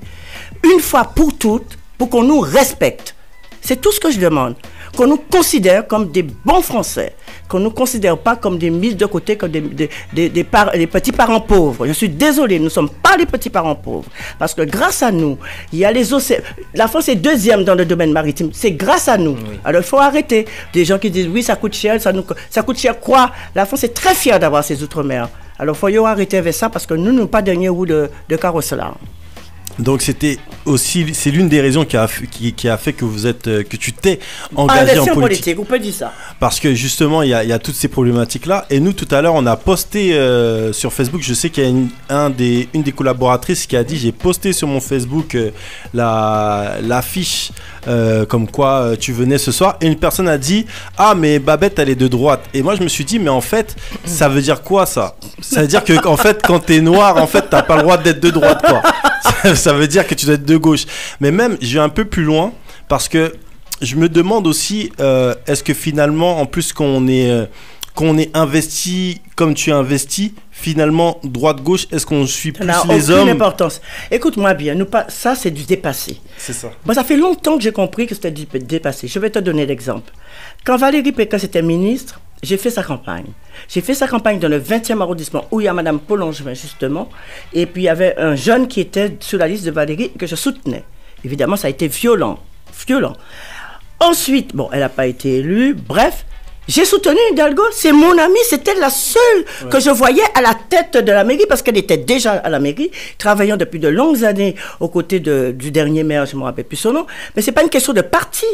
une fois pour toutes pour qu'on nous respecte. C'est tout ce que je demande. Qu'on nous considère comme des bons Français, qu'on ne nous considère pas comme des mises de côté, comme des petits parents pauvres. Je suis désolé, nous ne sommes pas les petits parents pauvres. Parce que grâce à nous, il y a les océans. La France est deuxième dans le domaine maritime. C'est grâce à nous. Oui. Alors il faut arrêter. Des gens qui disent oui, ça coûte cher, ça coûte cher quoi? La France est très fière d'avoir ses outre-mer. Alors il faut arrêter avec ça parce que nous n'avons pas dernier roue de carrosse là. Donc c'était aussi, c'est l'une des raisons qui a fait que tu t'es engagé en politique. On peut dire ça. Parce que justement il y a toutes ces problématiques là. Et nous tout à l'heure on a posté sur Facebook. Je sais qu'il y a une des collaboratrices qui a dit, j'ai posté sur mon Facebook l'affiche comme quoi tu venais ce soir. Et une personne a dit, ah mais Babette elle est de droite. Et moi je me suis dit, mais en fait ça veut dire quoi ça? Ça veut dire que en fait quand t'es noir en fait t'as pas le droit d'être de droite quoi. ça veut dire que tu dois être de gauche. Mais même, je vais un peu plus loin parce que je me demande aussi, est-ce que finalement, en plus qu'on est investi comme tu es investi, finalement, droite-gauche, est-ce qu'on suit plus les hommes? Aucune importance. Écoute-moi bien, ça c'est du dépassé. C'est ça. Moi, ça fait longtemps que j'ai compris que c'était du dépassé. Je vais te donner l'exemple. Quand Valérie Pécresse était ministre, j'ai fait sa campagne. J'ai fait sa campagne dans le 20e arrondissement, où il y a Mme Paul-Langevin, justement. Et puis, il y avait un jeune qui était sur la liste de Valérie que je soutenais. Évidemment, ça a été violent. Ensuite, bon, elle n'a pas été élue. Bref, j'ai soutenu Hidalgo. C'est mon amie. C'était la seule que je voyais à la tête de la mairie, parce qu'elle était déjà à la mairie, travaillant depuis de longues années aux côtés du dernier maire, je ne me rappelle plus son nom. Mais ce n'est pas une question de parti.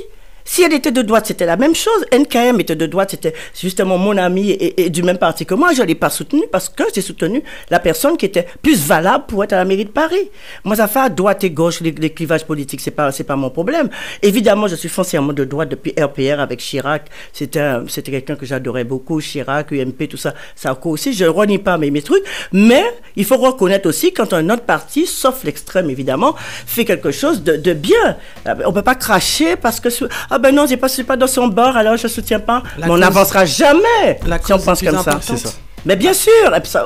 Si elle était de droite, c'était la même chose. NKM était de droite, c'était justement mon ami et du même parti que moi. Je ne l'ai pas soutenu parce que j'ai soutenu la personne qui était plus valable pour être à la mairie de Paris. Moi, ça fait à droite et gauche, les clivages politiques, c'est pas mon problème. Évidemment, je suis foncièrement de droite depuis RPR avec Chirac. C'était quelqu'un que j'adorais beaucoup, Chirac, UMP, tout ça. Sarko aussi, je ne renie pas mes trucs. Mais il faut reconnaître aussi quand un autre parti, sauf l'extrême évidemment, fait quelque chose de bien. On ne peut pas cracher parce que... Ah ben non, je ne suis pas dans son bord, alors je ne soutiens pas. Mais on n'avancera jamais si on pense comme ça. C'est ça. Mais bien sûr,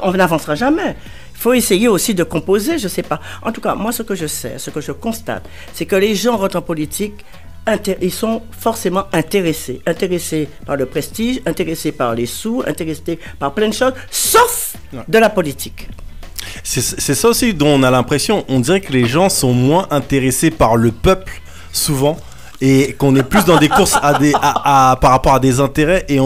on n'avancera jamais. Il faut essayer aussi de composer, je ne sais pas. En tout cas, moi, ce que je sais, ce que je constate, c'est que les gens rentrent en politique, ils sont forcément intéressés par le prestige, intéressés par les sous, intéressés par plein de choses, sauf de la politique. C'est ça aussi dont on a l'impression. On dirait que les gens sont moins intéressés par le peuple, souvent, et qu'on est plus dans des courses par rapport à des intérêts, et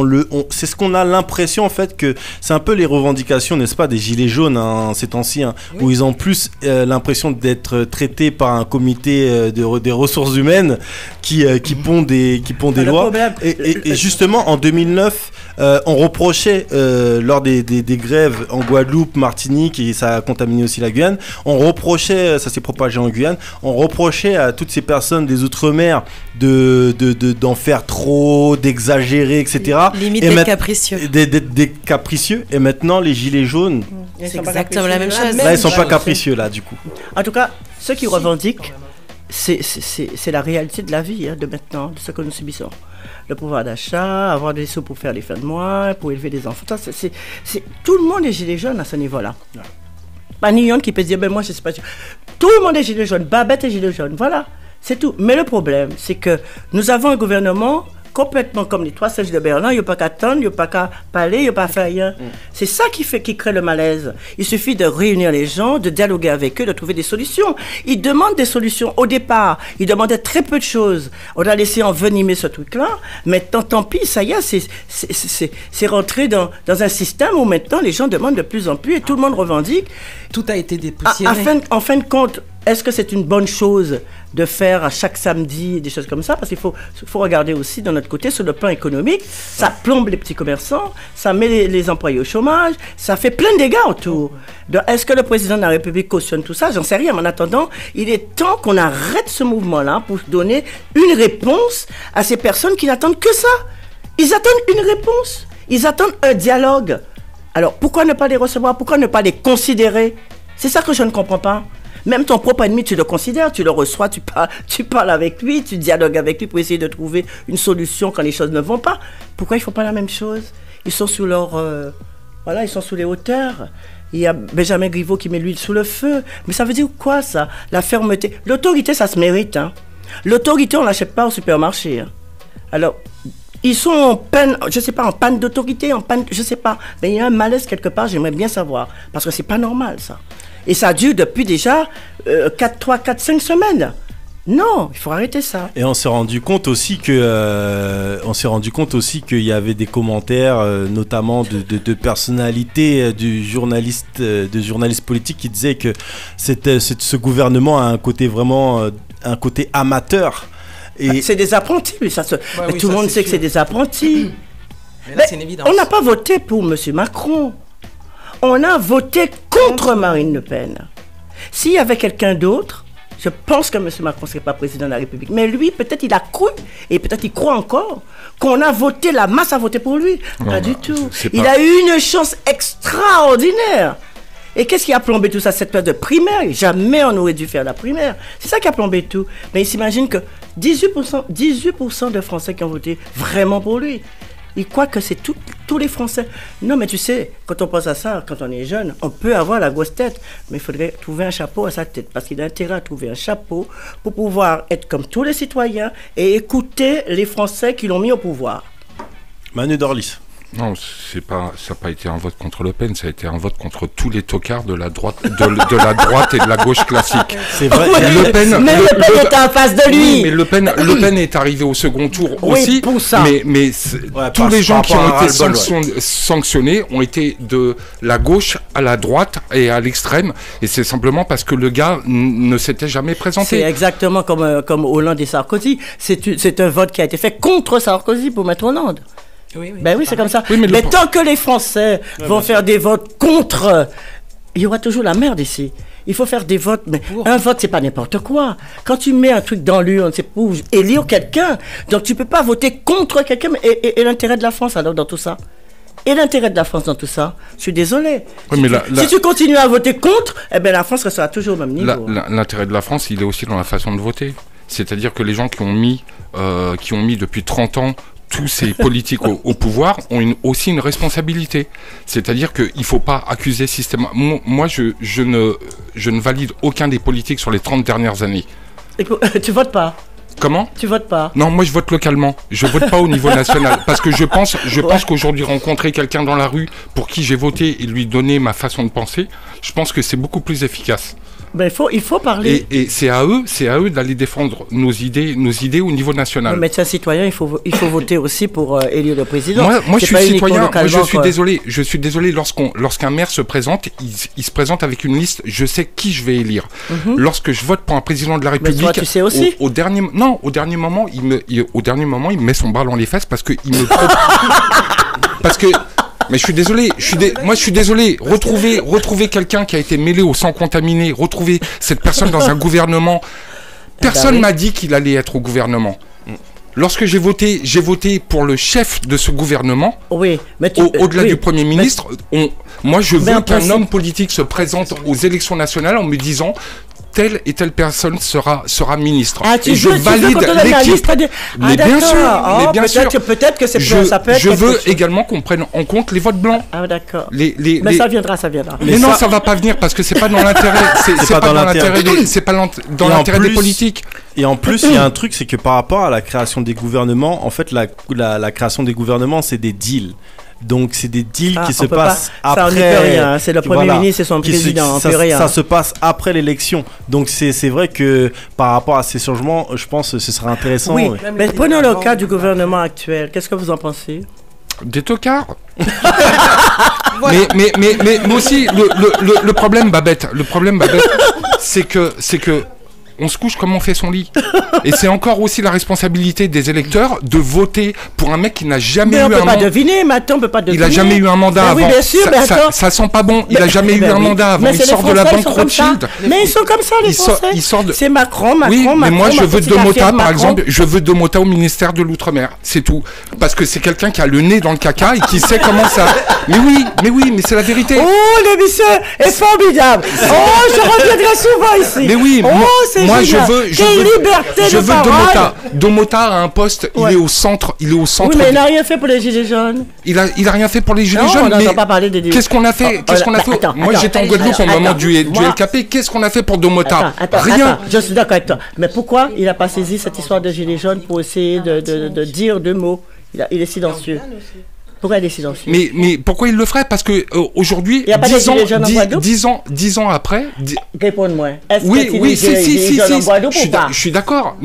c'est ce qu'on a l'impression en fait, que c'est un peu les revendications, n'est-ce pas, des gilets jaunes ces temps-ci, où ils ont plus l'impression d'être traités par un comité des ressources humaines qui pond des lois. Et justement en 2009 on reprochait lors des grèves en Guadeloupe, Martinique, et ça a contaminé aussi la Guyane, ça s'est propagé en Guyane, on reprochait à toutes ces personnes des Outre-mer d'en faire trop, d'exagérer, etc. Limite d'être capricieux. D'être capricieux. Et maintenant, les gilets jaunes... C'est exactement la même chose. Là, ils ne sont pas capricieux, là, du coup. En tout cas, ceux qui revendiquent, c'est la réalité de la vie, de maintenant, de ce que nous subissons. Le pouvoir d'achat, avoir des sous pour faire les fins de mois, pour élever des enfants. Tout le monde est gilet jaune à ce niveau-là. Pas Nyon qui peut dire, ben moi, je ne sais pas. Tout le monde est gilet jaune. Babette est gilet jaune. Voilà. C'est tout. Mais le problème, c'est que nous avons un gouvernement complètement comme les trois sages de Berlin. Il n'y a pas qu'à attendre, il n'y a pas qu'à parler, il n'y a pas à faire rien. C'est ça qui crée le malaise. Il suffit de réunir les gens, de dialoguer avec eux, de trouver des solutions. Ils demandent des solutions. Au départ, ils demandaient très peu de choses. On a laissé envenimer ce truc-là. Maintenant, tant pis, ça y est, c'est rentré dans un système où maintenant les gens demandent de plus en plus et tout le monde revendique. Tout a été dépoussiéré. En fin de compte, est-ce que c'est une bonne chose de faire à chaque samedi des choses comme ça? Parce qu'il faut regarder aussi de notre côté, sur le plan économique, ça plombe les petits commerçants, ça met les employés au chômage, ça fait plein de dégâts autour. Donc, est-ce que le président de la République cautionne tout ça? J'en sais rien, mais en attendant, il est temps qu'on arrête ce mouvement-là pour donner une réponse à ces personnes qui n'attendent que ça. Ils attendent une réponse, ils attendent un dialogue. Alors, pourquoi ne pas les recevoir? Pourquoi ne pas les considérer? C'est ça que je ne comprends pas. Même ton propre ennemi, tu le considères, tu le reçois, tu parles avec lui, tu dialogues avec lui pour essayer de trouver une solution quand les choses ne vont pas. Pourquoi ils ne font pas la même chose? Ils sont sous ils sont sous les hauteurs. Il y a Benjamin Griveaux qui met l'huile sous le feu. Mais ça veut dire quoi, ça? La fermeté. L'autorité, ça se mérite. Hein. L'autorité, on ne l'achète pas au supermarché. Hein. Alors, ils sont en panne, je ne sais pas, en panne d'autorité, je ne sais pas. Mais il y a un malaise quelque part, j'aimerais bien savoir. Parce que ce n'est pas normal, ça. Et ça dure depuis déjà 4-5 semaines. Non, il faut arrêter ça. Et on s'est rendu compte aussi qu'il y avait des commentaires, notamment de personnalités, de journalistes politiques qui disaient que ce gouvernement a un côté vraiment, un côté amateur. Et c'est des apprentis, mais tout le monde sait que c'est des apprentis. Mais là, c'est une évidence. On n'a pas voté pour M. Macron. On a voté contre Marine Le Pen. S'il y avait quelqu'un d'autre, je pense que M. Macron ne serait pas président de la République. Mais lui, peut-être il a cru, et peut-être il croit encore, qu'on a voté, la masse a voté pour lui. Pas du tout. Il a eu une chance extraordinaire. Et qu'est-ce qui a plombé tout ça, cette période de primaire? Jamais on aurait dû faire la primaire. C'est ça qui a plombé tout. Mais il s'imagine que 18% de Français qui ont voté vraiment pour lui. Il croit que c'est tous les Français. Non, mais tu sais, quand on pense à ça, quand on est jeune, on peut avoir la grosse tête, mais il faudrait trouver un chapeau à sa tête, parce qu'il a intérêt à trouver un chapeau pour pouvoir être comme tous les citoyens et écouter les Français qui l'ont mis au pouvoir. Manu Dorlis. Non, ça n'a pas été un vote contre Le Pen, ça a été un vote contre tous les tocards de la droite, de la droite et de la gauche classique. C'est vrai. Le Pen était en face de lui. Oui, mais Le Pen est arrivé au second tour aussi. Pour ça. Mais tous les gens qui ont été sanctionnés ont été de la gauche à la droite et à l'extrême. Et c'est simplement parce que le gars ne s'était jamais présenté. C'est exactement comme Hollande et Sarkozy. C'est un vote qui a été fait contre Sarkozy pour mettre Hollande. Oui, c'est comme ça. Oui, mais tant que les Français vont faire des votes contre, il y aura toujours la merde ici. Il faut faire des votes, mais un vote, c'est pas n'importe quoi. Quand tu mets un truc dans l'urne, c'est pour élire quelqu'un. Donc tu peux pas voter contre quelqu'un. Et l'intérêt de la France, alors, dans tout ça? Et l'intérêt de la France dans tout ça? Je suis désolé. Oui, si tu continues à voter contre, eh ben la France restera toujours au même niveau. L'intérêt de la France, il est aussi dans la façon de voter. C'est-à-dire que les gens qui ont mis depuis 30 ans tous ces politiques au pouvoir ont aussi une responsabilité. C'est-à-dire qu'il ne faut pas accuser systématiquement. Moi, je ne valide aucun des politiques sur les 30 dernières années. Tu votes pas? Comment? Tu votes pas? Non, moi je vote localement. Je vote pas au niveau national. Parce que je pense qu'aujourd'hui, rencontrer quelqu'un dans la rue pour qui j'ai voté et lui donner ma façon de penser, je pense que c'est beaucoup plus efficace. Ben, il faut parler. Et c'est à eux d'aller défendre nos idées au niveau national. Mais tu es un citoyen, il faut voter aussi pour élire le président. Moi je suis citoyen, je suis désolé, lorsqu'un maire se présente, il se présente avec une liste, je sais qui je vais élire. Lorsque je vote pour un président de la République, toi, tu sais aussi. Au dernier moment, il me met son bras dans les fesses parce que il me parce que mais je suis désolé, moi je suis désolé, retrouver quelqu'un qui a été mêlé au sang contaminé, retrouver cette personne dans un gouvernement, personne m'a dit qu'il allait être au gouvernement. Lorsque j'ai voté pour le chef de ce gouvernement, au-delà du Premier ministre, moi je veux qu'un homme politique se présente aux élections nationales en me disant telle et telle personne sera ministre. Et je valide l'équipe. Mais bien sûr, peut-être que ça peut être. Je veux également qu'on prenne en compte les votes blancs. Ah d'accord. Mais ça viendra. Mais non, ça va pas venir parce que c'est pas dans l'intérêt. C'est pas dans l'intérêt des politiques. Et en plus, il y a un truc, c'est que par rapport à la création des gouvernements, en fait, la création des gouvernements, c'est des deals. Donc c'est des deals qui se passent après. Ça, on n'y peut rien. C'est le Premier ministre et son président. On peut rien. Ça se passe après l'élection. Donc c'est vrai que par rapport à ces changements, je pense que ce serait intéressant. Oui, mais prenons le cas du gouvernement actuel. Qu'est-ce que vous en pensez? Des tocards. mais aussi le problème, Babette, c'est que on se couche comme on fait son lit. Et c'est encore aussi la responsabilité des électeurs de voter pour un mec qui n'a jamais eu un mandat. On peut pas deviner. Il a jamais eu un mandat avant. Oui, bien sûr, ça sent pas bon. Il a jamais eu un mandat avant. Il sort de la banque Rothschild. Mais ils sont comme ça, les Français. C'est Macron. Oui, mais moi je veux Domota, par exemple. Je veux Domota au ministère de l'Outre-mer. C'est tout. Parce que c'est quelqu'un qui a le nez dans le caca et qui sait comment ça. Mais oui, c'est la vérité. Oh, l'émission est formidable. Oh, je reviendrai souvent ici. Mais oui. Moi, je veux Domota a un poste, il est au centre. Oui, mais il n'a rien fait pour les Gilets jaunes. Il a rien fait pour les Gilets jaunes. On n'entend pas parler des... Qu'est-ce qu'on a fait? Moi, j'étais en Guadeloupe au moment du LKP. Qu'est-ce qu'on a fait pour Domota? Rien. Je suis d'accord avec toi. Mais pourquoi il n'a pas saisi cette histoire de Gilets jaunes pour essayer de dire deux mots? Il est silencieux. Pourquoi il est silencieux? Mais pourquoi il le ferait? Parce que aujourd'hui, 10 ans après. Réponds-moi. Oui, si. Je suis d'accord.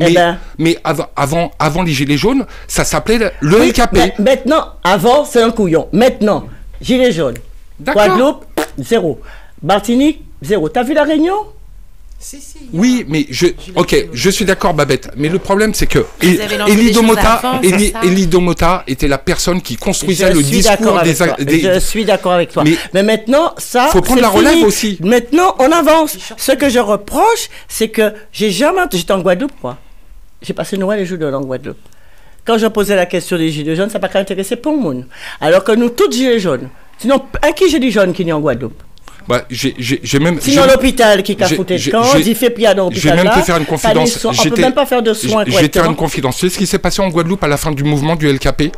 Mais avant les Gilets jaunes, ça s'appelait le LKP. Maintenant, avant, c'est un couillon. Maintenant, Gilets jaunes. Guadeloupe, 0. Martinique, 0. T'as vu la Réunion? Si. Oui, mais je suis d'accord, Babette. Mais le problème, c'est que Elie Domota était la personne qui construisait le discours des. Je suis d'accord avec toi. Mais maintenant, ça. Faut prendre la relève aussi. Maintenant, on avance. Ce que je reproche, c'est que j'étais en Guadeloupe, quoi. J'ai passé Noël et jour de l'an en Guadeloupe. Quand je posais la question des Gilets jaunes, ça n'a pas intéressé pour le monde. Alors que nous, tous Gilets jaunes. Sinon, un qui Gilets jaunes qui est en Guadeloupe? Bah, j'ai même. Sinon, l'hôpital qui a foutu le camp, il fait pire dans l'hôpital. J'ai même te faire une confidence. On ne peut même pas faire de soins. Je vais te faire une confidence. Tu sais ce qui s'est passé en Guadeloupe à la fin du mouvement du LKP?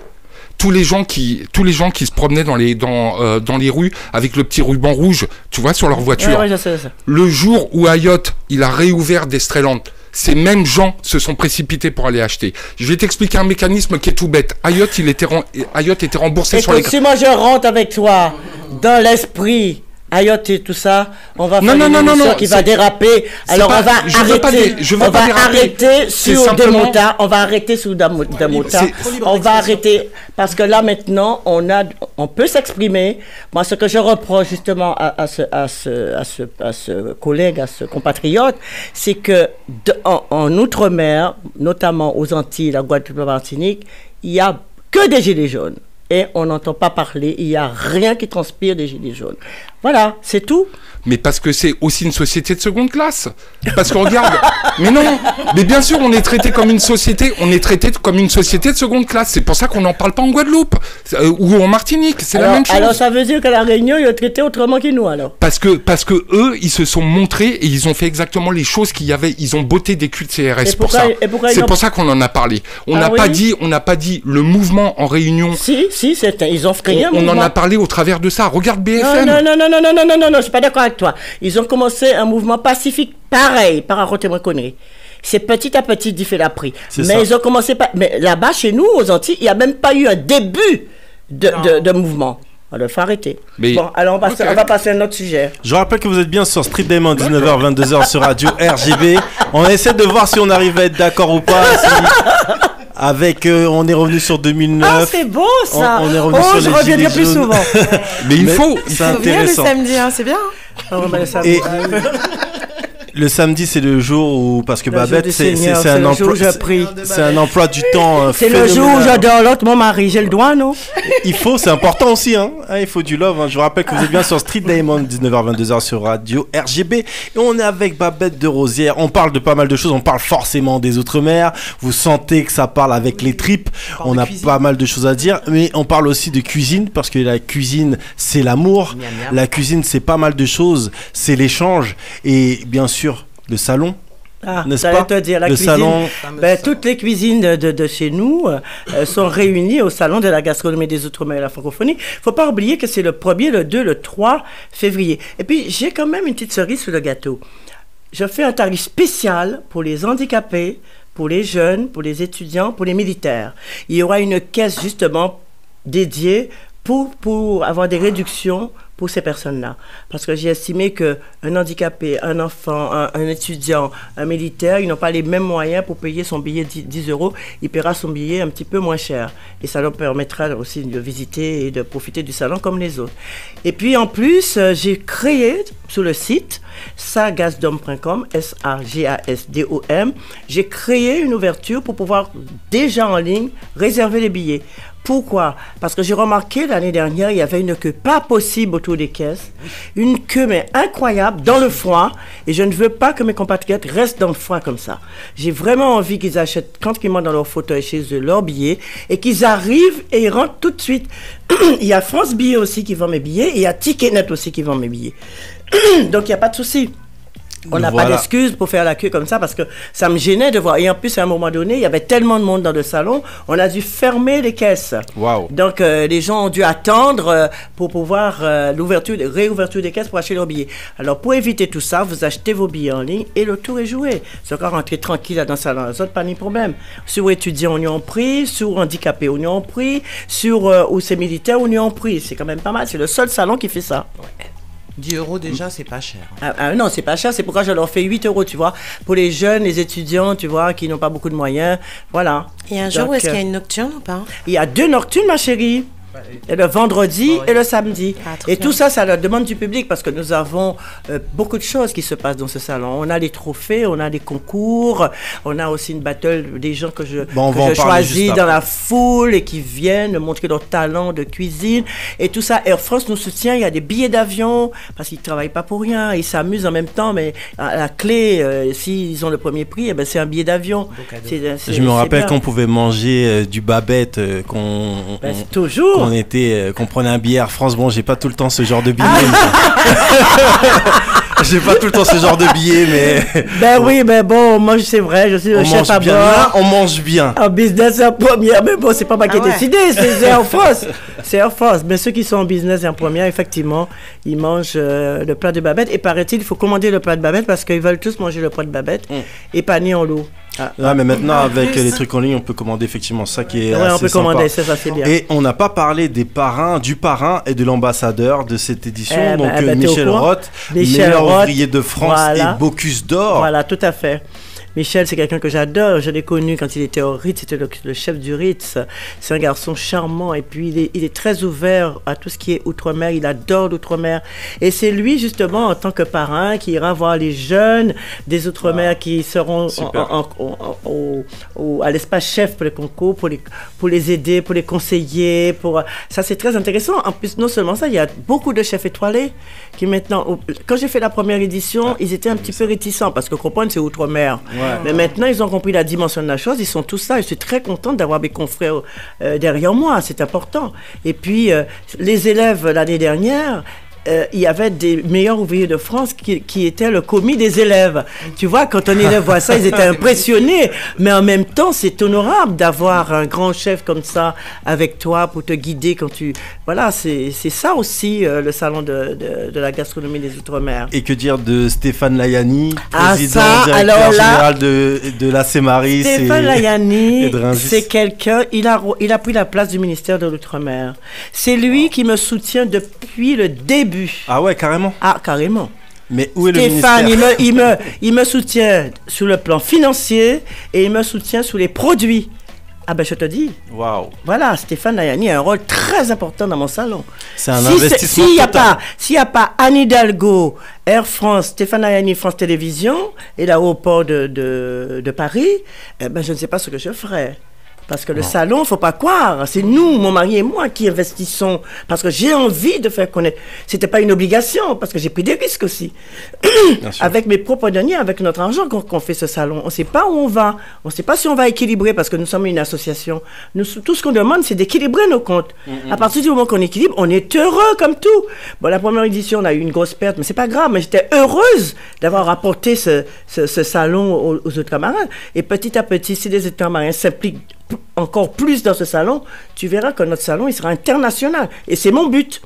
Tous les gens qui se promenaient dans les rues avec le petit ruban rouge, tu vois, sur leur voiture. Ouais, je sais. Le jour où Ayot, il a réouvert Destreland, ces mêmes gens se sont précipités pour aller acheter. Je vais t'expliquer un mécanisme qui est tout bête. Ayot était remboursé sur les... Si moi je rentre avec toi dans l'esprit Ayot et tout ça, on va faire une émission qui va déraper. Alors on va arrêter sur des motards. On va arrêter sur des motards. On va arrêter parce que là maintenant on peut s'exprimer. Moi ce que je reproche justement à ce collègue, à ce compatriote, c'est que en Outre-mer, notamment aux Antilles, la Guadeloupe, la Martinique, il y a que des gilets jaunes. Et on n'entend pas parler, il n'y a rien qui transpire des gilets jaunes. Voilà, c'est tout. Mais parce que c'est aussi une société de seconde classe. Parce que regarde, mais non, mais bien sûr on est traité comme une société, de seconde classe. C'est pour ça qu'on n'en parle pas en Guadeloupe ou en Martinique, c'est la même chose. Alors ça veut dire qu'à la Réunion, ils ont traité autrement que nous alors. Parce que eux, ils se sont montrés et ils ont fait exactement les choses qu'il y avait. Ils ont botté des culs de CRS pour ça. C'est pour ça qu'on en a parlé. On n'a pas dit le mouvement en Réunion. Si, ils ont créé un mouvement. On en a parlé au travers de ça. Regarde BFM. Non, je suis pas d'accord avec toi. Ils ont commencé un mouvement pacifique pareil, par raconter-moi connerie. C'est petit à petit d'y fait la pris. Mais ils ont commencé pas. Mais là-bas, chez nous, aux Antilles, il n'y a même pas eu un début de mouvement. Alors, il faut arrêter. Bon, alors on va passer à un autre sujet. Je rappelle que vous êtes bien sur Street Diamond, 19h, 22h sur Radio RGB. On essaie de voir si on arrive à être d'accord ou pas. On est revenu sur 2009. Ah, c'est beau ça. On est revenu sur je les reviendrai gilets plus jaunes. souvent. Mais il faut. C'est intéressant. Le samedi, hein, c'est bien. Et le samedi, c'est le jour où, parce que Babette, c'est un emploi du temps. C'est le jour où j'adore l'autre, mon mari, j'ai le droit, non? Il faut, c'est important aussi, hein. Il faut du love. Hein. Je vous rappelle que vous êtes bien sur Street Diamond, 19h, 22h sur Radio RGB. Et on est avec Babette de Rosière. On parle de pas mal de choses. On parle forcément des Outre-mer. Vous sentez que ça parle avec les tripes. On a pas mal de choses à dire. Mais on parle aussi de cuisine, parce que la cuisine, c'est l'amour. La cuisine, c'est pas mal de choses. C'est l'échange. Et bien sûr, le salon. N'est-ce pas? Te dire, la cuisine, salon... toutes les cuisines de chez nous sont réunies au salon de la gastronomie des Outre-mer et la francophonie. Il ne faut pas oublier que c'est le 1er, le 2, le 3 février. Et puis, j'ai quand même une petite cerise sur le gâteau. Je fais un tarif spécial pour les handicapés, pour les jeunes, pour les étudiants, pour les militaires. Il y aura une caisse justement dédiée pour avoir des réductions pour ces personnes-là. Parce que j'ai estimé qu'un handicapé, un enfant, un étudiant, un militaire, ils n'ont pas les mêmes moyens pour payer son billet 10 €. Il paiera son billet un petit peu moins cher. Et ça leur permettra aussi de visiter et de profiter du salon comme les autres. Et puis en plus, j'ai créé sur le site sargasdom.com, SAGASDOM, j'ai créé une ouverture pour pouvoir déjà en ligne réserver les billets. Pourquoi? Parce que j'ai remarqué l'année dernière, il y avait une queue pas possible autour des caisses. Une queue, mais incroyable, dans le froid. Et je ne veux pas que mes compatriotes restent dans le froid comme ça. J'ai vraiment envie qu'ils achètent tranquillement dans leur fauteuil chez eux leur billet et qu'ils arrivent et ils rentrent tout de suite. Il y a France Billets aussi qui vend mes billets et il y a Ticketnet aussi qui vend mes billets. Donc, il n'y a pas de souci. On n'a pas d'excuses pour faire la queue comme ça parce que ça me gênait de voir. Et en plus, à un moment donné, il y avait tellement de monde dans le salon, on a dû fermer les caisses. Wow. Donc, les gens ont dû attendre pour pouvoir réouverture des caisses pour acheter leurs billets. Alors, pour éviter tout ça, vous achetez vos billets en ligne et le tour est joué. C'est encore rentrer tranquille dans le salon. Les autres, pas de problème. Sur étudiants, on y a pris. Sur handicapés, on y a pris. Sur où c'est militaire, on y a pris. C'est quand même pas mal. C'est le seul salon qui fait ça. Ouais. 10 € déjà, c'est pas cher. Non, c'est pas cher. C'est pourquoi je leur fais 8 €, tu vois. Pour les jeunes, les étudiants, tu vois, qui n'ont pas beaucoup de moyens. Voilà. Et un jour, est-ce qu'il y a une nocturne ou pas? Il y a 2 nocturnes, ma chérie. Et le vendredi et le samedi. Et tout ça, ça la demande du public parce que nous avons beaucoup de choses qui se passent dans ce salon. On a les trophées, on a des concours, on a aussi une battle des gens que je choisis dans la foule et qui viennent montrer leur talent de cuisine et tout ça. Air France nous soutient, il y a des billets d'avion parce qu'ils ne travaillent pas pour rien, ils s'amusent en même temps, mais à la clé, s'ils ont le premier prix, c'est un billet d'avion. Je me rappelle qu'on pouvait manger du babette, toujours. qu'on prenait un billet Air France. Bon, j'ai pas tout le temps ce genre de billet. J'ai pas tout le temps ce genre de billet, mais. Ben oui, mais bon, moi c'est vrai, je suis le chef à bord. Là, on mange bien. En business en première, mais bon, c'est pas moi qui ai décidé, c'est Air France. C'est Air France. Mais ceux qui sont en business en première, effectivement, ils mangent le plat de Babette. Et paraît-il, il faut commander le plat de Babette parce qu'ils veulent tous manger le plat de Babette et pané en l'eau. Mais maintenant, avec les trucs en ligne, on peut commander effectivement ça qui est assez on peut sympa. commander, ça c'est bien. Et on n'a pas parlé du parrain et de l'ambassadeur de cette édition, donc Michel Roth, meilleur ouvrier de France et Bocuse d'Or. Voilà, tout à fait. Michel, c'est quelqu'un que j'adore. Je l'ai connu quand il était au Ritz. C'était le chef du Ritz. C'est un garçon charmant. Et puis, il est très ouvert à tout ce qui est outre-mer. Il adore l'outre-mer. Et c'est lui, justement, en tant que parrain, qui ira voir les jeunes des outre-mer qui seront à l'espace chef pour les concours, pour les aider, pour les conseiller. Ça, c'est très intéressant. En plus, non seulement ça, il y a beaucoup de chefs étoilés qui maintenant... Quand j'ai fait la première édition, ils étaient un petit peu réticents parce que comprendre, c'est outre-mer. Mais maintenant, ils ont compris la dimension de la chose. Ils sont tous là. Je suis très contente d'avoir mes confrères derrière moi. C'est important. Et puis, les élèves, l'année dernière... il y avait des meilleurs ouvriers de France qui étaient le commis des élèves. Tu vois, quand un élève voit ça, ils étaient impressionnés. Mais en même temps, c'est honorable d'avoir un grand chef comme ça avec toi pour te guider quand tu... Voilà, c'est ça aussi le salon de la gastronomie des Outre-mer. Et que dire de Stéphane Layani, président directeur général de la Cemaris. Stéphane Layani, c'est quelqu'un... Il a pris la place du ministère de l'Outre-mer. C'est lui qui me soutient depuis le début. Ah ouais, carrément. Ah, carrément. Mais où est le ministère? Stéphane, il me soutient sur le plan financier et il me soutient sur les produits. Ah ben je te dis. Waouh. Voilà, Stéphane Layani a un rôle très important dans mon salon. C'est un investissement total. S'il n'y a pas Anne Hidalgo, Air France, Stéphane Layani, France Télévisions et l'aéroport de Paris, ben je ne sais pas ce que je ferais. Parce que le salon, faut pas croire, c'est nous, mon mari et moi, qui investissons. Parce que j'ai envie de faire connaître. C'était pas une obligation, parce que j'ai pris des risques aussi. Avec mes propres deniers, avec notre argent qu'on fait ce salon. On sait pas où on va. On sait pas si on va équilibrer, parce que nous sommes une association. Tout ce qu'on demande, c'est d'équilibrer nos comptes. À partir du moment qu'on équilibre, on est heureux comme tout. Bon, la première édition, on a eu une grosse perte, mais c'est pas grave. Mais j'étais heureuse d'avoir apporté ce salon aux Ultramarins. Et petit à petit, si les Ultramarins s'impliquent encore plus dans ce salon, tu verras que notre salon, il sera international. Et c'est mon but.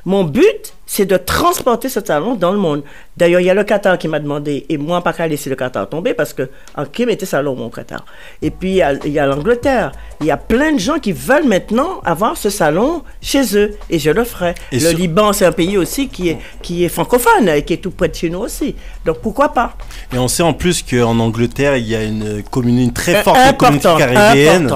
Mon but, c'est de transporter ce salon dans le monde. D'ailleurs, il y a le Qatar qui m'a demandé, et moi, pas qu'à laisser le Qatar tomber, parce que qui mettait salon, mon Qatar. Et puis, il y a l'Angleterre. Il y a plein de gens qui veulent maintenant avoir ce salon chez eux, et je le ferai. Et le Liban, c'est un pays aussi qui est francophone, et qui est tout près de chez nous aussi. Donc, pourquoi pas? Et on sait en plus qu'en Angleterre, il y a une très forte communauté caribéenne.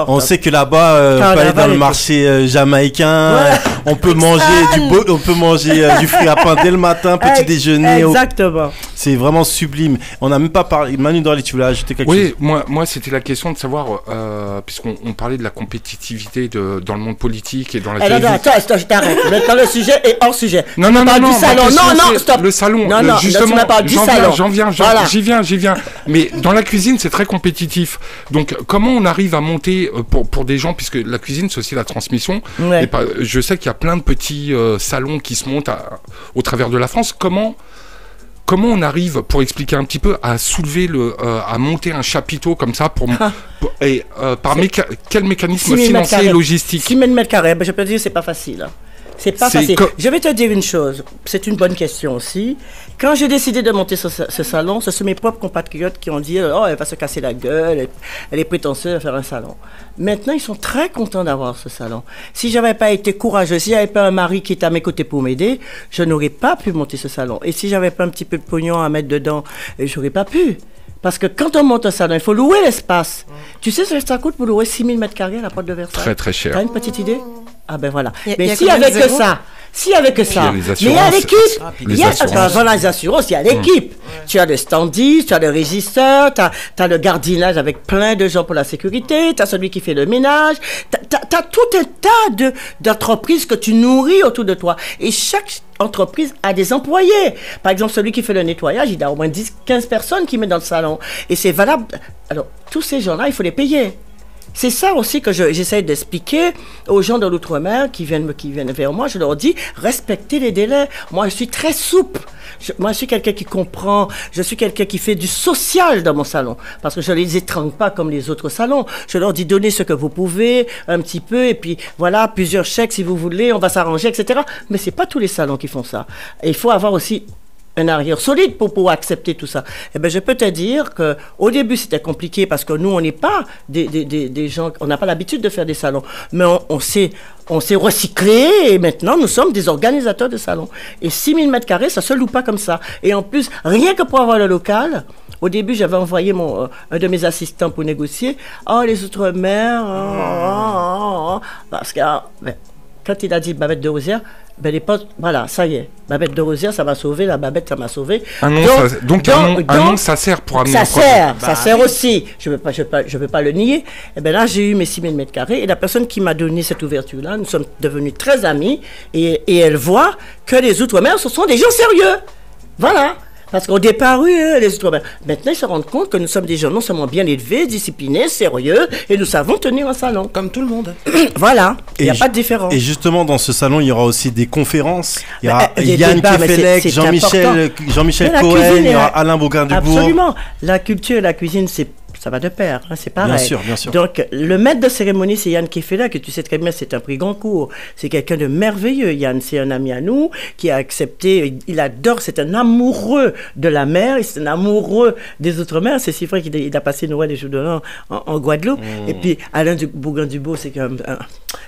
On sait que là-bas, on peut aller dans le marché jamaïcain, on peut manger du fruit à pain dès le matin, petit déjeuner. Exactement. C'est vraiment sublime. On n'a même pas parlé. Manu Dorley, tu voulais ajouter quelque chose? Oui, moi c'était la question de savoir, puisqu'on parlait de la compétitivité dans le monde politique et dans la télévision. Attends, je t'arrête. Maintenant, le sujet est hors sujet. Non, stop. Le salon, justement, j'y viens. Mais dans la cuisine, c'est très compétitif. Donc, comment on arrive à monter pour des gens, puisque la cuisine, c'est aussi la transmission. Ouais. Et je sais qu'il y a plein de petits salons qui se montent au travers de la France. Comment on arrive, pour expliquer un petit peu, à soulever à monter un chapiteau comme ça quel mécanisme financier et logistique? 6 000 mètres carrés, je peux te dire, c'est pas facile. C'est pas facile. Je vais te dire une chose, c'est une bonne question aussi. Quand j'ai décidé de monter ce salon, ce sont mes propres compatriotes qui ont dit « Oh, elle va se casser la gueule, elle est prétentieuse à faire un salon. » Maintenant, ils sont très contents d'avoir ce salon. Si j'avais pas été courageux, si j'avais pas un mari qui était à mes côtés pour m'aider, je n'aurais pas pu monter ce salon. Et si j'avais pas un petit peu de pognon à mettre dedans, j'aurais pas pu. Parce que quand on monte un salon, il faut louer l'espace. Tu sais ce que ça coûte pour louer 6 000 mètres carrés à la porte de Versailles? Très, très cher. T'as une petite idée? Ah ben voilà. Mais s'il y avait que ça, mais il y a l'équipe. Les assurances, il y a l'équipe. Tu as le standiste, tu as le régisseur, tu as le gardiennage avec plein de gens pour la sécurité, tu as celui qui fait le ménage, tu as tout un tas d'entreprises que tu nourris autour de toi. Et chaque entreprise a des employés. Par exemple, celui qui fait le nettoyage, il a au moins 10-15 personnes qui met dans le salon. Et c'est valable. Alors, tous ces gens-là, il faut les payer. c'est ça aussi que j'essaie d'expliquer aux gens de l'outre-mer qui viennent vers moi. Je leur dis, respectez les délais. Moi, je suis très souple. Moi, je suis quelqu'un qui comprend. Je suis quelqu'un qui fait du social dans mon salon. Parce que je ne les étrangle pas comme les autres salons. Je leur dis, donnez ce que vous pouvez, un petit peu, et puis voilà, plusieurs chèques si vous voulez, on va s'arranger, etc. Mais ce n'est pas tous les salons qui font ça. Et il faut avoir aussi un arrière solide pour pouvoir accepter tout ça. Eh bien, je peux te dire qu'au début, c'était compliqué parce que nous, on n'est pas des gens, on n'a pas l'habitude de faire des salons. Mais on s'est recyclé et maintenant, nous sommes des organisateurs de salons. Et 6000 mètres carrés, ça ne se loue pas comme ça. Et en plus, rien que pour avoir le local, au début, j'avais envoyé un de mes assistants pour négocier. Oh, les Outre-mer, parce que quand il a dit Babette de Rosière, ben les potes, voilà, ça y est. Babette de Rosière, ça m'a sauvé. La Babette, ça m'a sauvé. Un nom, ça sert pour amener un projet. Ça sert aussi. Je veux pas le nier. Et ben là, j'ai eu mes 6000 mètres carrés. Et la personne qui m'a donné cette ouverture-là, nous sommes devenus très amis. Et elle voit que les Outre-mer, ce sont des gens sérieux. Voilà. Parce qu'au départ, oui, les Outre-mer. Maintenant, ils se rendent compte que nous sommes des gens non seulement bien élevés, disciplinés, sérieux, et nous savons tenir un salon. Comme tout le monde. Voilà, il n'y a pas de différence. Et justement, dans ce salon, il y aura aussi des conférences. Il y aura Yann Kefelec, Jean-Michel Cohen, il y aura Alain Bougain-Dubourg. Absolument. La culture et la cuisine, ça va de pair, hein, c'est pareil. Bien sûr, bien sûr. Donc, le maître de cérémonie, c'est Yann Kefelec, que tu sais très bien, c'est un prix Goncourt. C'est quelqu'un de merveilleux. Yann, c'est un ami à nous qui a accepté, il adore, c'est un amoureux de la mer, c'est un amoureux des Outre-mer. C'est si vrai qu'il a passé Noël et Jour de l'An en Guadeloupe. Et puis, Alain Bougain-Dubourg,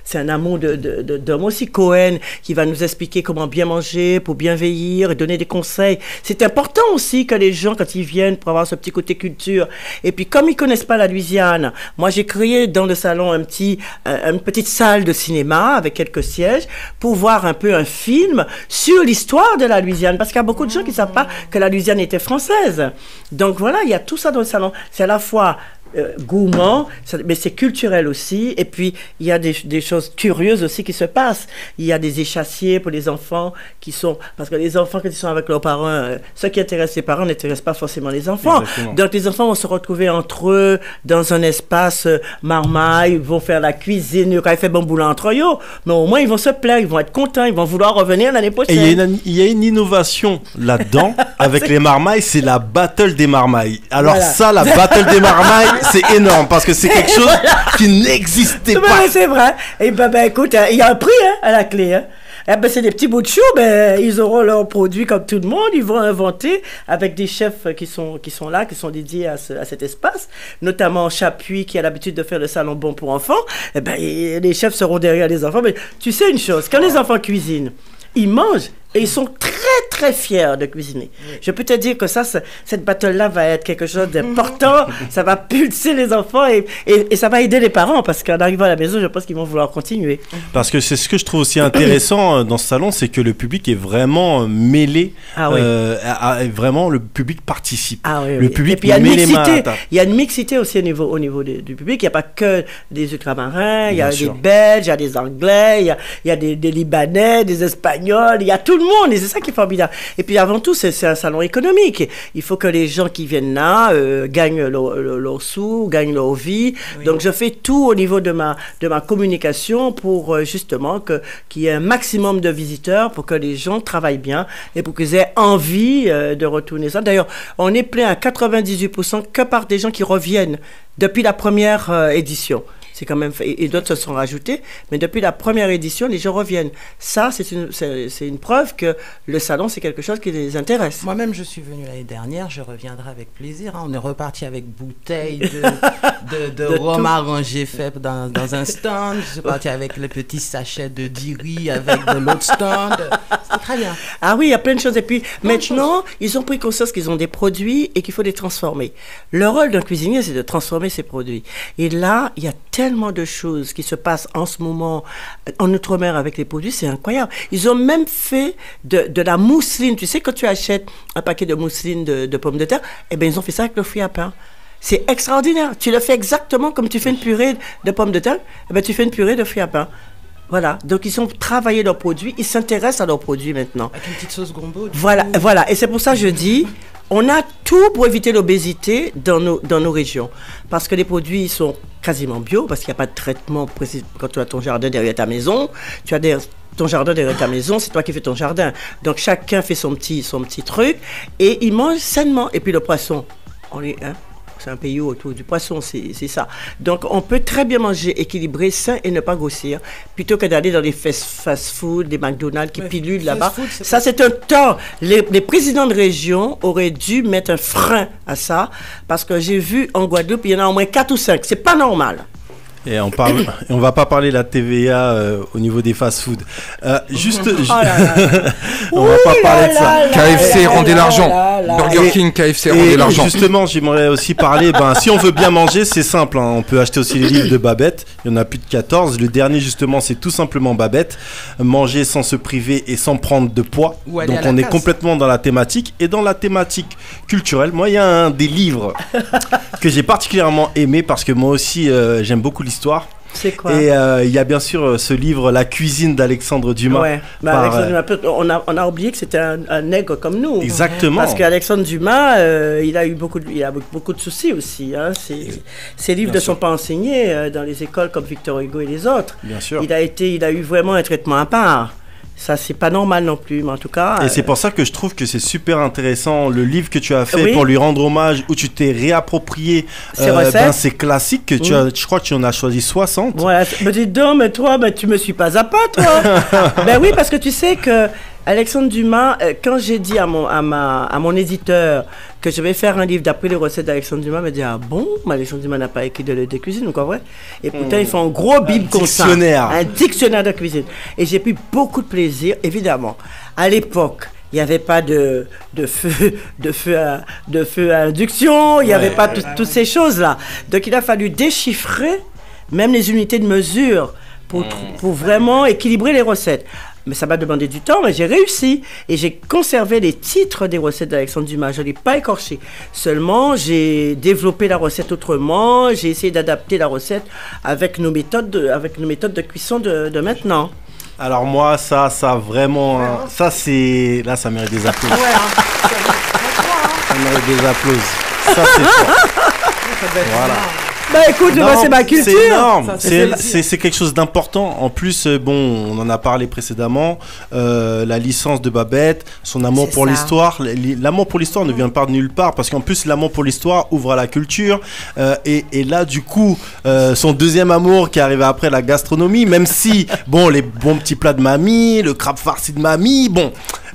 c'est un amour d'homme aussi. Cohen, qui va nous expliquer comment bien manger, pour bien vieillir, et donner des conseils. C'est important aussi que les gens, quand ils viennent, pour avoir ce petit côté culture. Et puis, comme ils connaissent pas la Louisiane, moi j'ai créé dans le salon une petite salle de cinéma avec quelques sièges pour voir un peu un film sur l'histoire de la Louisiane, parce qu'il y a beaucoup de gens qui savent pas que la Louisiane était française. Donc voilà, il y a tout ça dans le salon. C'est à la fois gourmand, mais c'est culturel aussi. Et puis, il y a des choses curieuses aussi qui se passent. Il y a des échassiers pour les enfants qui sont... Parce que les enfants, quand ils sont avec leurs parents, ce qui intéresse les parents n'intéresse pas forcément les enfants. Exactement. Donc, les enfants vont se retrouver entre eux dans un espace marmaille, ils vont faire la cuisine, quand ils font bon boulot entre eux, mais au moins, ils vont se plaire, ils vont être contents, ils vont vouloir revenir l'année prochaine. Et il y a une innovation là-dedans, avec les marmailles, c'est la battle des marmailles. Alors voilà. Ça, la battle des marmailles, c'est énorme parce que c'est quelque chose qui n'existait pas. C'est vrai. Et ben écoute, il y a un prix à la clé. Hein. Eh ben, c'est des petits bouts de chou, ils auront leurs produits comme tout le monde. Ils vont inventer avec des chefs qui sont là, qui sont dédiés à cet espace, notamment Chapuis qui a l'habitude de faire le salon bon pour enfants. Eh ben, les chefs seront derrière les enfants. Mais tu sais une chose, quand les enfants cuisinent, ils mangent et ils sont très très fiers de cuisiner. Oui. Je peux te dire que cette battle-là va être quelque chose d'important. Ça va pulser les enfants et ça va aider les parents parce qu'en arrivant à la maison, je pense qu'ils vont vouloir continuer. Parce que c'est ce que je trouve aussi intéressant dans ce salon, c'est que le public est vraiment mêlé. Vraiment, le public participe. Le public met les mains à la table. Il y a une mixité aussi au niveau du public. Il n'y a pas que des ultramarins, il y a des Belges, il y a des Anglais, il y a des Libanais, des Espagnols, il y a tout le monde et c'est ça qui est formidable. Et puis avant tout, c'est un salon économique. Il faut que les gens qui viennent là gagnent leurs sous, gagnent leur vie. Oui. Donc je fais tout au niveau de ma communication pour justement qu'il y ait un maximum de visiteurs pour que les gens travaillent bien et pour qu'ils aient envie de retourner ça. D'ailleurs, on est plein à 98% que par des gens qui reviennent depuis la première édition. C'est quand même fait, et d'autres se sont rajoutés, mais depuis la première édition, les gens reviennent. Ça, c'est une preuve que le salon, c'est quelque chose qui les intéresse. Moi-même, je suis venue l'année dernière, je reviendrai avec plaisir. Hein. On est reparti avec bouteilles de rhum arrangé fait dans un stand. Je suis parti avec le petit sachet de diri avec de l'autre stand. C'était très bien. Ah oui, il y a plein de choses. Et puis maintenant, ils ont pris conscience qu'ils ont des produits et qu'il faut les transformer. Le rôle d'un cuisinier, c'est de transformer ses produits. Et là, il y a tellement de choses qui se passent en ce moment en Outre-mer avec les produits, c'est incroyable. Ils ont même fait de la mousseline. Tu sais, quand tu achètes un paquet de mousseline de pommes de terre, eh bien, ils ont fait ça avec le fruit à pain. C'est extraordinaire. Tu le fais exactement comme tu fais une purée de pommes de terre, eh bien, tu fais une purée de fruits à pain. Voilà, donc ils ont travaillé leurs produits, ils s'intéressent à leurs produits maintenant. Avec une petite sauce gombo. Voilà. Et c'est pour ça que je dis, On a tout pour éviter l'obésité dans nos régions. Parce que les produits sont quasiment bio, parce qu'il n'y a pas de traitement précis. Quand tu as ton jardin derrière ta maison, ton jardin derrière ta maison, c'est toi qui fais ton jardin. Donc chacun fait son petit truc et il mange sainement. Et puis le poisson, c'est un pays autour du poisson, c'est ça. Donc on peut très bien manger équilibré, sain et ne pas grossir, plutôt que d'aller dans les fast-food, des McDonald's qui pilulent là-bas. Ça c'est un tort. Les présidents de région auraient dû mettre un frein à ça, parce que j'ai vu en Guadeloupe, il y en a au moins 4 ou 5. C'est pas normal. Et on va pas parler de la TVA au niveau des fast-food. Juste, on va pas parler de ça. KFC rendez l'argent. Burger King, KFC rendez l'argent. Justement, j'aimerais aussi parler. Si on veut bien manger, c'est simple. Hein. On peut acheter aussi les livres de Babette. Il y en a plus de 14. Le dernier, justement, c'est tout simplement Babette. Manger sans se priver et sans prendre de poids. Donc on est complètement dans la thématique. Et dans la thématique culturelle, moi, il y a un des livres que j'ai particulièrement aimé parce que moi aussi, j'aime beaucoup l'histoire. C'est quoi? Et il y a bien sûr ce livre, La cuisine d'Alexandre Dumas. Ouais. Alexandre Dumas, on a oublié que c'était un nègre comme nous. Exactement. Parce qu'Alexandre Dumas, il a beaucoup de soucis aussi. Hein. Ses livres ne sont pas enseignés dans les écoles comme Victor Hugo et les autres. Bien sûr. Il a eu vraiment un traitement à part. Ça, c'est pas normal non plus, mais en tout cas... Et c'est pour ça que je trouve que c'est super intéressant, le livre que tu as fait pour lui rendre hommage, où tu t'es réapproprié ces classiques que tu as, je crois que tu en as choisi 60. Ouais, mais dis donc, mais toi, tu me suis pas à pas, toi. Ben oui, parce que tu sais que Alexandre Dumas, quand j'ai dit à mon éditeur que je vais faire un livre d'après les recettes d'Alexandre Dumas, il m'a dit, ah bon, mais Alexandre Dumas n'a pas écrit de cuisine, ou quoi, vrai? Et pourtant, ils font un gros bible comme ça. Un dictionnaire de cuisine. Et j'ai pris beaucoup de plaisir, évidemment. À l'époque, il n'y avait pas de feu à induction, il n'y avait pas toutes ces choses-là. Donc, il a fallu déchiffrer même les unités de mesure pour vraiment équilibrer les recettes. Mais ça m'a demandé du temps, mais j'ai réussi. Et j'ai conservé les titres des recettes d'Alexandre Dumas. Je ne l'ai pas écorché. Seulement, j'ai développé la recette autrement. J'ai essayé d'adapter la recette avec nos méthodes de cuisson de maintenant. Alors moi, ça vraiment... ça, c'est... Là, ça mérite des applaudissements. Ça mérite des applaudissements. Ça, c'est fort. Voilà. Bah écoute, c'est ma culture. C'est énorme. C'est quelque chose d'important. En plus, on en a parlé précédemment. La licence de Babette, son amour pour l'histoire. L'amour pour l'histoire ne vient pas de nulle part parce qu'en plus, l'amour pour l'histoire ouvre à la culture. Et là, du coup, son deuxième amour qui est arrivé après la gastronomie, même si, les bons petits plats de mamie, le crabe farci de mamie,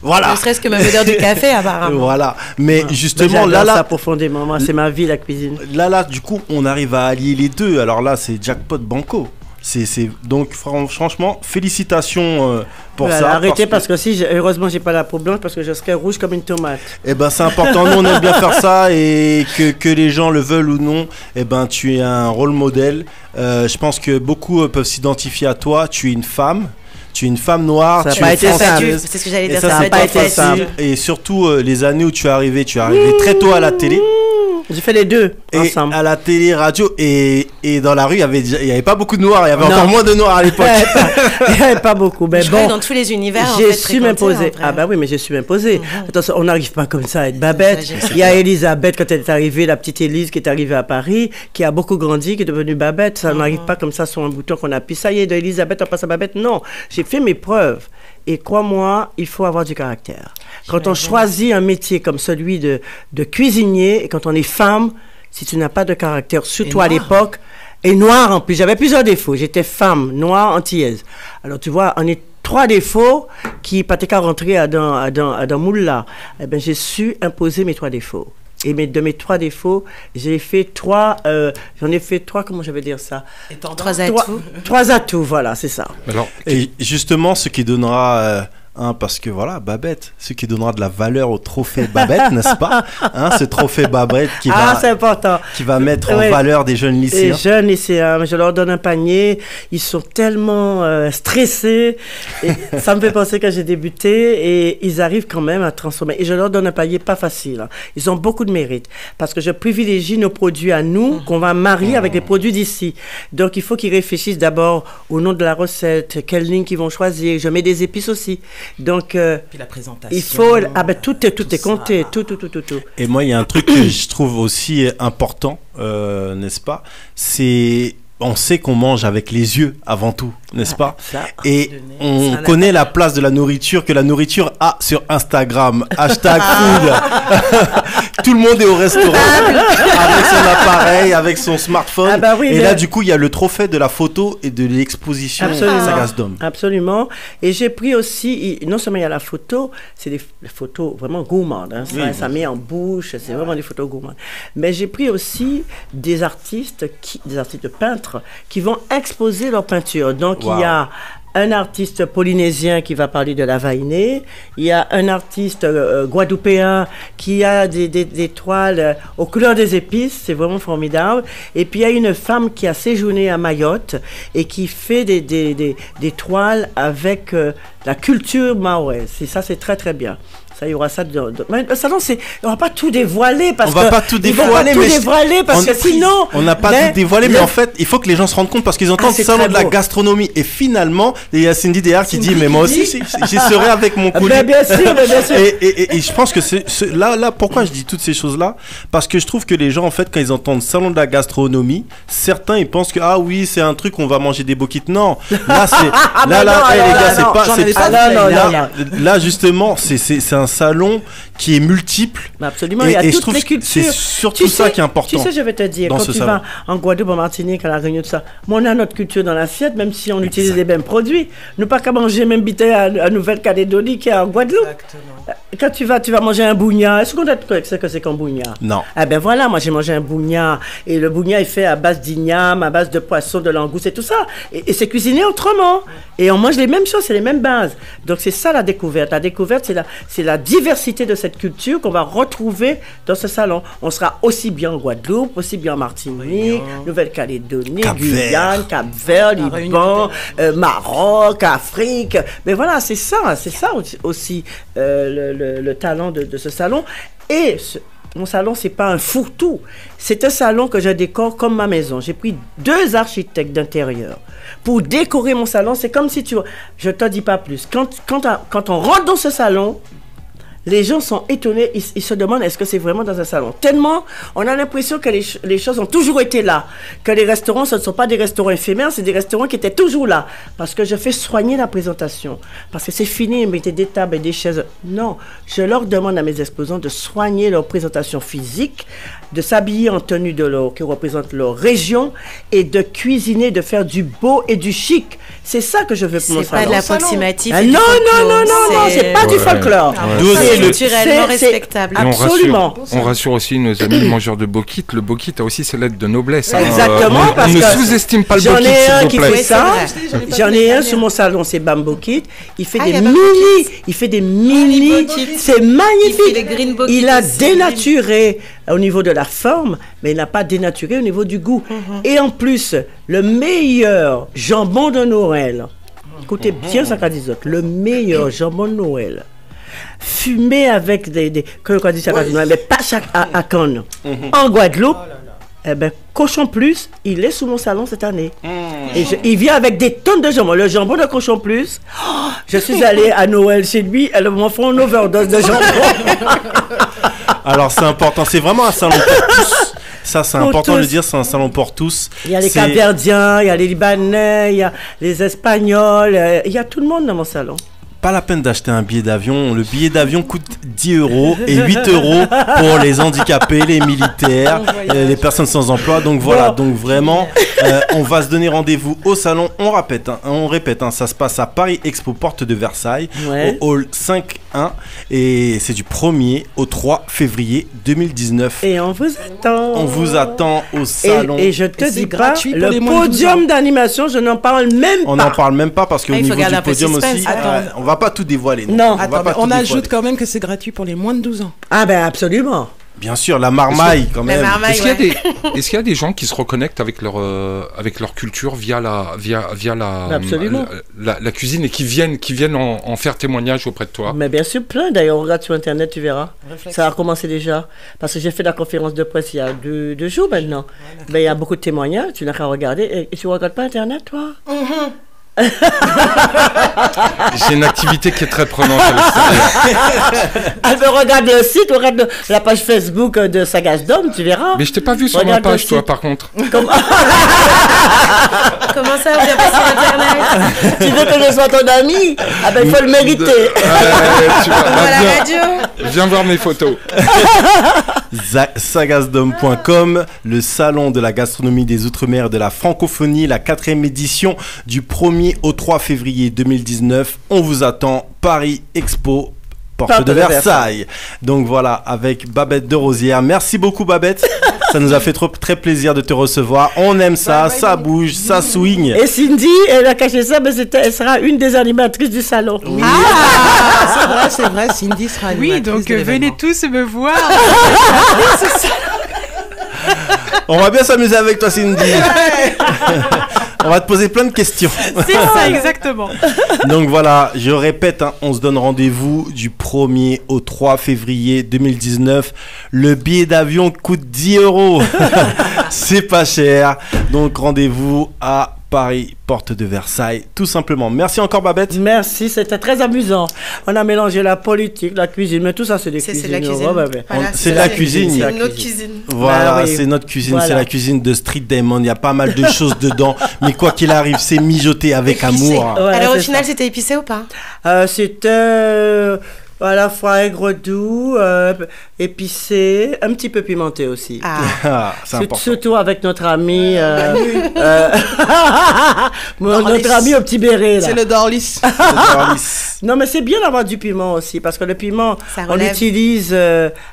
voilà. Ne serait-ce que ma odeur du café, apparemment. Voilà. Mais justement, là, ça profondément. Moi, c'est ma vie, la cuisine. Là, du coup, on arrive à allier les deux. Alors là, c'est jackpot banco. Donc, franchement, félicitations pour ça. Arrêtez parce que heureusement, j'ai pas la peau blanche parce que je serais rouge comme une tomate. Eh ben, c'est important. Nous, on aime bien faire ça et que les gens le veulent ou non, tu es un rôle modèle. Je pense que beaucoup peuvent s'identifier à toi. Tu es une femme. Tu es une femme noire, ça n'a pas été simple. C'est ce que j'allais dire, ça n'a pas été simple. Et surtout, les années où tu es arrivé très tôt à la télé. J'ai fait les deux ensemble. À la télé, radio et dans la rue, il y avait pas beaucoup de noirs. Il y avait encore moins de noirs à l'époque. Il n'y avait pas beaucoup. Mais bon, dans tous les univers, j'ai su m'imposer. Ah bah oui, mais j'ai su m'imposer. Attention, on n'arrive pas comme ça à être Babette. Il y a Elisabeth quand elle est arrivée, la petite Élise qui est arrivée à Paris, qui a beaucoup grandi, qui est devenue Babette. Ça n'arrive pas comme ça sur un bouton qu'on appuie. Ça y est, de Elisabeth, on passe à Babette. Non, j'ai fait mes preuves. Et crois-moi, il faut avoir du caractère. Quand on choisit un métier comme celui de cuisinier, et quand on est femme, si tu n'as pas de caractère, surtout à l'époque, et noire en plus, j'avais plusieurs défauts. J'étais femme, noire, antillaise. Alors tu vois, on est 3 défauts qui, pas qu'à rentrer à dans moule là. Eh bien, j'ai su imposer mes 3 défauts. Et de mes 3 défauts, j'en ai fait 3, comment je vais dire ça? 3 atouts. 3 atouts, voilà, c'est ça. Alors, et justement, ce qui donnera... parce que voilà, Babette, ce qui donnera de la valeur au trophée Babette, n'est-ce pas? Ce trophée Babette c'est important. Qui va mettre en valeur des jeunes lycéens. Les jeunes lycéens, je leur donne un panier, ils sont tellement stressés. Et ça me fait penser quand j'ai débuté et ils arrivent quand même à transformer. Et je leur donne un panier pas facile. Hein. Ils ont beaucoup de mérite parce que je privilégie nos produits à nous qu'on va marier avec les produits d'ici. Donc il faut qu'ils réfléchissent d'abord au nom de la recette, quelle ligne qu'ils vont choisir. Je mets des épices aussi. Donc, Puis la présentation. il faut... Ah ben, tout est compté. Tout. Et moi, il y a un truc que je trouve aussi important, n'est-ce pas? C'est... On sait qu'on mange avec les yeux avant tout, n'est-ce pas? Et on connaît la place de la nourriture, que la nourriture a sur Instagram. Hashtag food. Tout le monde est au restaurant avec son appareil, avec son smartphone. Ah bah oui, et là, du coup, il y a le trophée de la photo et de l'exposition Sagaz d'Homme. Absolument. Et j'ai pris aussi, non seulement il y a la photo, c'est des photos vraiment gourmandes. Hein, ça met en bouche, c'est vraiment des photos gourmandes. Mais j'ai pris aussi des artistes peintres qui vont exposer leur peinture. Donc, il y a un artiste polynésien qui va parler de la vainée. Il y a un artiste guadeloupéen qui a des toiles aux couleurs des épices. C'est vraiment formidable. Et puis, il y a une femme qui a séjourné à Mayotte et qui fait des toiles avec la culture mahoraise. Et ça, c'est très, très bien. Ça, il y aura ça. Mais le salon, on va pas tout dévoiler parce que. On va pas tout dévoiler, que sinon. On n'a pas tout dévoilé, mais en fait, il faut que les gens se rendent compte parce qu'ils entendent salon de la gastronomie. Et finalement, il y a Cindy derrière qui dit, mais moi aussi, j'y serai avec mon colis. Mais bien sûr. Et je pense que là, pourquoi je dis toutes ces choses-là? Parce que je trouve que les gens, en fait, quand ils entendent salon de la gastronomie, certains, ils pensent que, ah oui, c'est un truc, on va manger des boquites. Non. Là, c'est. Les gars, là, justement, c'est un salon qui est multiple. Absolument, il y a toutes les cultures. C'est surtout ça qui est important. Tu sais, je vais te dire, quand tu vas en Guadeloupe, en Martinique, à la Réunion, tout ça, on a notre culture dans l'assiette, même si on utilise les mêmes produits. Nous pas qu'à manger même bité à Nouvelle-Calédonie qui est en Guadeloupe. Exactement. Quand tu vas manger un bougna, est-ce qu'on sait que c'est qu'un bougna? Non. Ah ben voilà, moi j'ai mangé un bougna, et le bougna est fait à base d'igname, à base de poisson, de langouste et tout ça. Et c'est cuisiné autrement. Et on mange les mêmes choses, c'est les mêmes bases. Donc c'est ça la découverte. La découverte, c'est la diversité de cette culture qu'on va retrouver dans ce salon. On sera aussi bien en Guadeloupe, aussi bien en Martinique, Nouvelle-Calédonie, Guyane, Cap-Vert, Liban, Maroc, Afrique. Mais voilà, c'est ça aussi le talent de ce salon. Et mon salon, c'est pas un fourre-tout. C'est un salon que je décore comme ma maison. J'ai pris 2 architectes d'intérieur pour décorer mon salon. C'est comme si je te dis pas plus. Quand on rentre dans ce salon, les gens sont étonnés, ils se demandent est-ce que c'est vraiment dans un salon. Tellement, on a l'impression que les choses ont toujours été là. Que les restaurants, ce ne sont pas des restaurants éphémères, c'est des restaurants qui étaient toujours là. Parce que je fais soigner la présentation. Parce que c'est fini, ils mettaient des tables et des chaises. Non, je leur demande à mes exposants de soigner leur présentation physique, de s'habiller en tenue qui représente leur région et de cuisiner, de faire du beau et du chic. C'est ça que je veux pour mon salon. C'est pas de l'approximatif. Non, c'est pas du folklore. C'est culturellement respectable. Absolument. On rassure aussi nos amis mangeurs de bokit. Le bokit a aussi ses lettres de noblesse. Exactement. On ne sous-estime pas le bokit. J'en ai un qui fait ça. J'en ai un sur mon salon, c'est Bam Bokit. Il fait des mini. Il fait des mini. C'est magnifique. Il a dénaturé au niveau de la forme, mais il n'a pas dénaturé au niveau du goût. Et en plus, le meilleur jambon de Noël. Écoutez bien ça qu'a dit autres. Le meilleur jambon de Noël. Fumé avec mais pas chaque à Cannes. En Guadeloupe, eh ben, Cochon Plus, il est sous mon salon cette année. Et il vient avec des tonnes de jambon. Le jambon de Cochon Plus, je suis allée à Noël chez lui, elle m'en fait une overdose de jambon. Alors c'est important, c'est vraiment un salon pour tous. Ça, c'est important de le dire, c'est un salon pour tous. Il y a les Capverdiens, il y a les Libanais, il y a les Espagnols, il y a tout le monde dans mon salon. Pas la peine d'acheter un billet d'avion. Le billet d'avion coûte 10 € et 8 € pour les handicapés, les militaires, les personnes sans emploi. Donc voilà, donc vraiment, on va se donner rendez-vous au salon. On répète, ça se passe à Paris Expo, porte de Versailles, au hall 5-1. Et c'est du 1er au 3 février 2019. Et on vous attend. On vous attend au salon. Et je te dis pas, le podium d'animation, je n'en parle même pas. On n'en parle même pas parce qu'au niveau du podium aussi, on va pas tout dévoiler. Non. On ajoute quand même que c'est gratuit pour les moins de 12 ans. Ah ben absolument. Bien sûr, la marmaille quand même. Est-ce qu'il y a des gens qui se reconnectent avec leur culture via la cuisine et qui viennent en faire témoignage auprès de toi? Mais bien sûr, plein. D'ailleurs, regarde sur Internet, tu verras. Ça a commencé déjà. Parce que j'ai fait la conférence de presse il y a 2 jours maintenant. Il y a beaucoup de témoignages, tu n'as qu'à regarder. Et tu ne regardes pas Internet, toi? J'ai une activité qui est très prenante à l'extérieur. Alors regarde le site, regarde la page Facebook de Sagasdom, tu verras. Mais je t'ai pas vu sur ma page, toi, par contre. Comment ça, on vient pas sur Internet? Tu veux que je sois ton ami? Ah ben il faut le mériter. Tu vois, viens voir mes photos. Sagasdom.com, le salon de la gastronomie des Outre-mer de la francophonie, la 4e édition du 1er au 3 février 2019. On vous attend, Paris Expo, porte de Versailles. Donc voilà, avec Babette de Rosière. Merci beaucoup Babette. Ça nous a fait très plaisir de te recevoir. On aime ça, ça bouge, ça swing. Et Cindy, elle a caché ça, mais elle sera une des animatrices du salon. Oui. C'est vrai, Cindy sera animatrice. Oui, donc venez tous me voir. On va bien s'amuser avec toi Cindy. On va te poser plein de questions. C'est ça, exactement. Donc voilà, je répète, on se donne rendez-vous du 1er au 3 février 2019. Le billet d'avion coûte 10 €. C'est pas cher. Donc rendez-vous à Paris, porte de Versailles, tout simplement. Merci encore Babette. Merci, c'était très amusant. On a mélangé la politique, la cuisine, mais tout ça c'est des cuisines. C'est la cuisine. Voilà, c'est la cuisine. C'est notre cuisine. Voilà, c'est notre cuisine, c'est la cuisine de Street Diamond. Il y a pas mal de choses dedans, mais quoi qu'il arrive, c'est mijoté avec amour. Ouais, alors au final, c'était épicé ou pas? C'était à la fois aigre doux, épicé, un petit peu pimenté aussi. C'est important. Surtout avec notre ami, notre ami au petit béret. C'est le Dorlis. Non, mais c'est bien d'avoir du piment aussi, parce que le piment, on l'utilise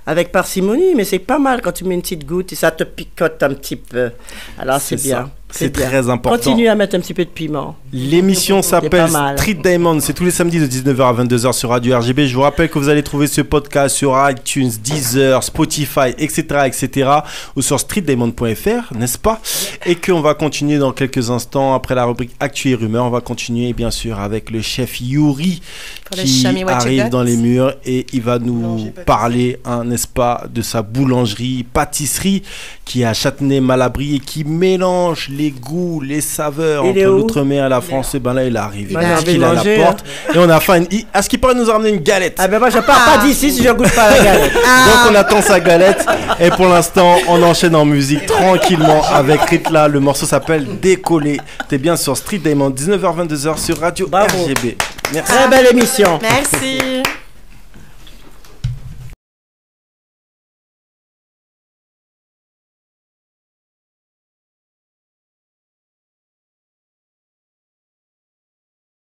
avec parcimonie, mais c'est pas mal quand tu mets une petite goutte et ça te picote un petit peu. Alors c'est bien. C'est très important. Continue à mettre un petit peu de piment. L'émission s'appelle Street Diamond. C'est tous les samedis de 19h à 22h sur Radio RGB. Je vous rappelle que vous allez trouver ce podcast sur iTunes, Deezer, Spotify, etc., etc. ou sur streetdiamond.fr, n'est-ce pas? Et qu'on va continuer dans quelques instants après la rubrique Actu et Rumeurs. On va continuer bien sûr avec le chef Yuri qui arrive dans les murs et il va nous parler, n'est-ce pas, de sa boulangerie, pâtisserie qui est à Châtenay-Malabry et qui mélange les goûts, les saveurs entre l'outre-mer et la France. Et ben là, il arrive. Il est à la porte. Et on a faim. Est-ce qu'il pourrait nous ramener une galette? Ah ben moi, je pars pas d'ici si je goûte pas la galette. Donc on attend sa galette. Et pour l'instant, on enchaîne en musique tranquillement avec Ritla. Le morceau s'appelle Décoller. T'es bien sur Street Diamond, 19h-22h sur Radio RGB. Merci. Très belle émission. Merci.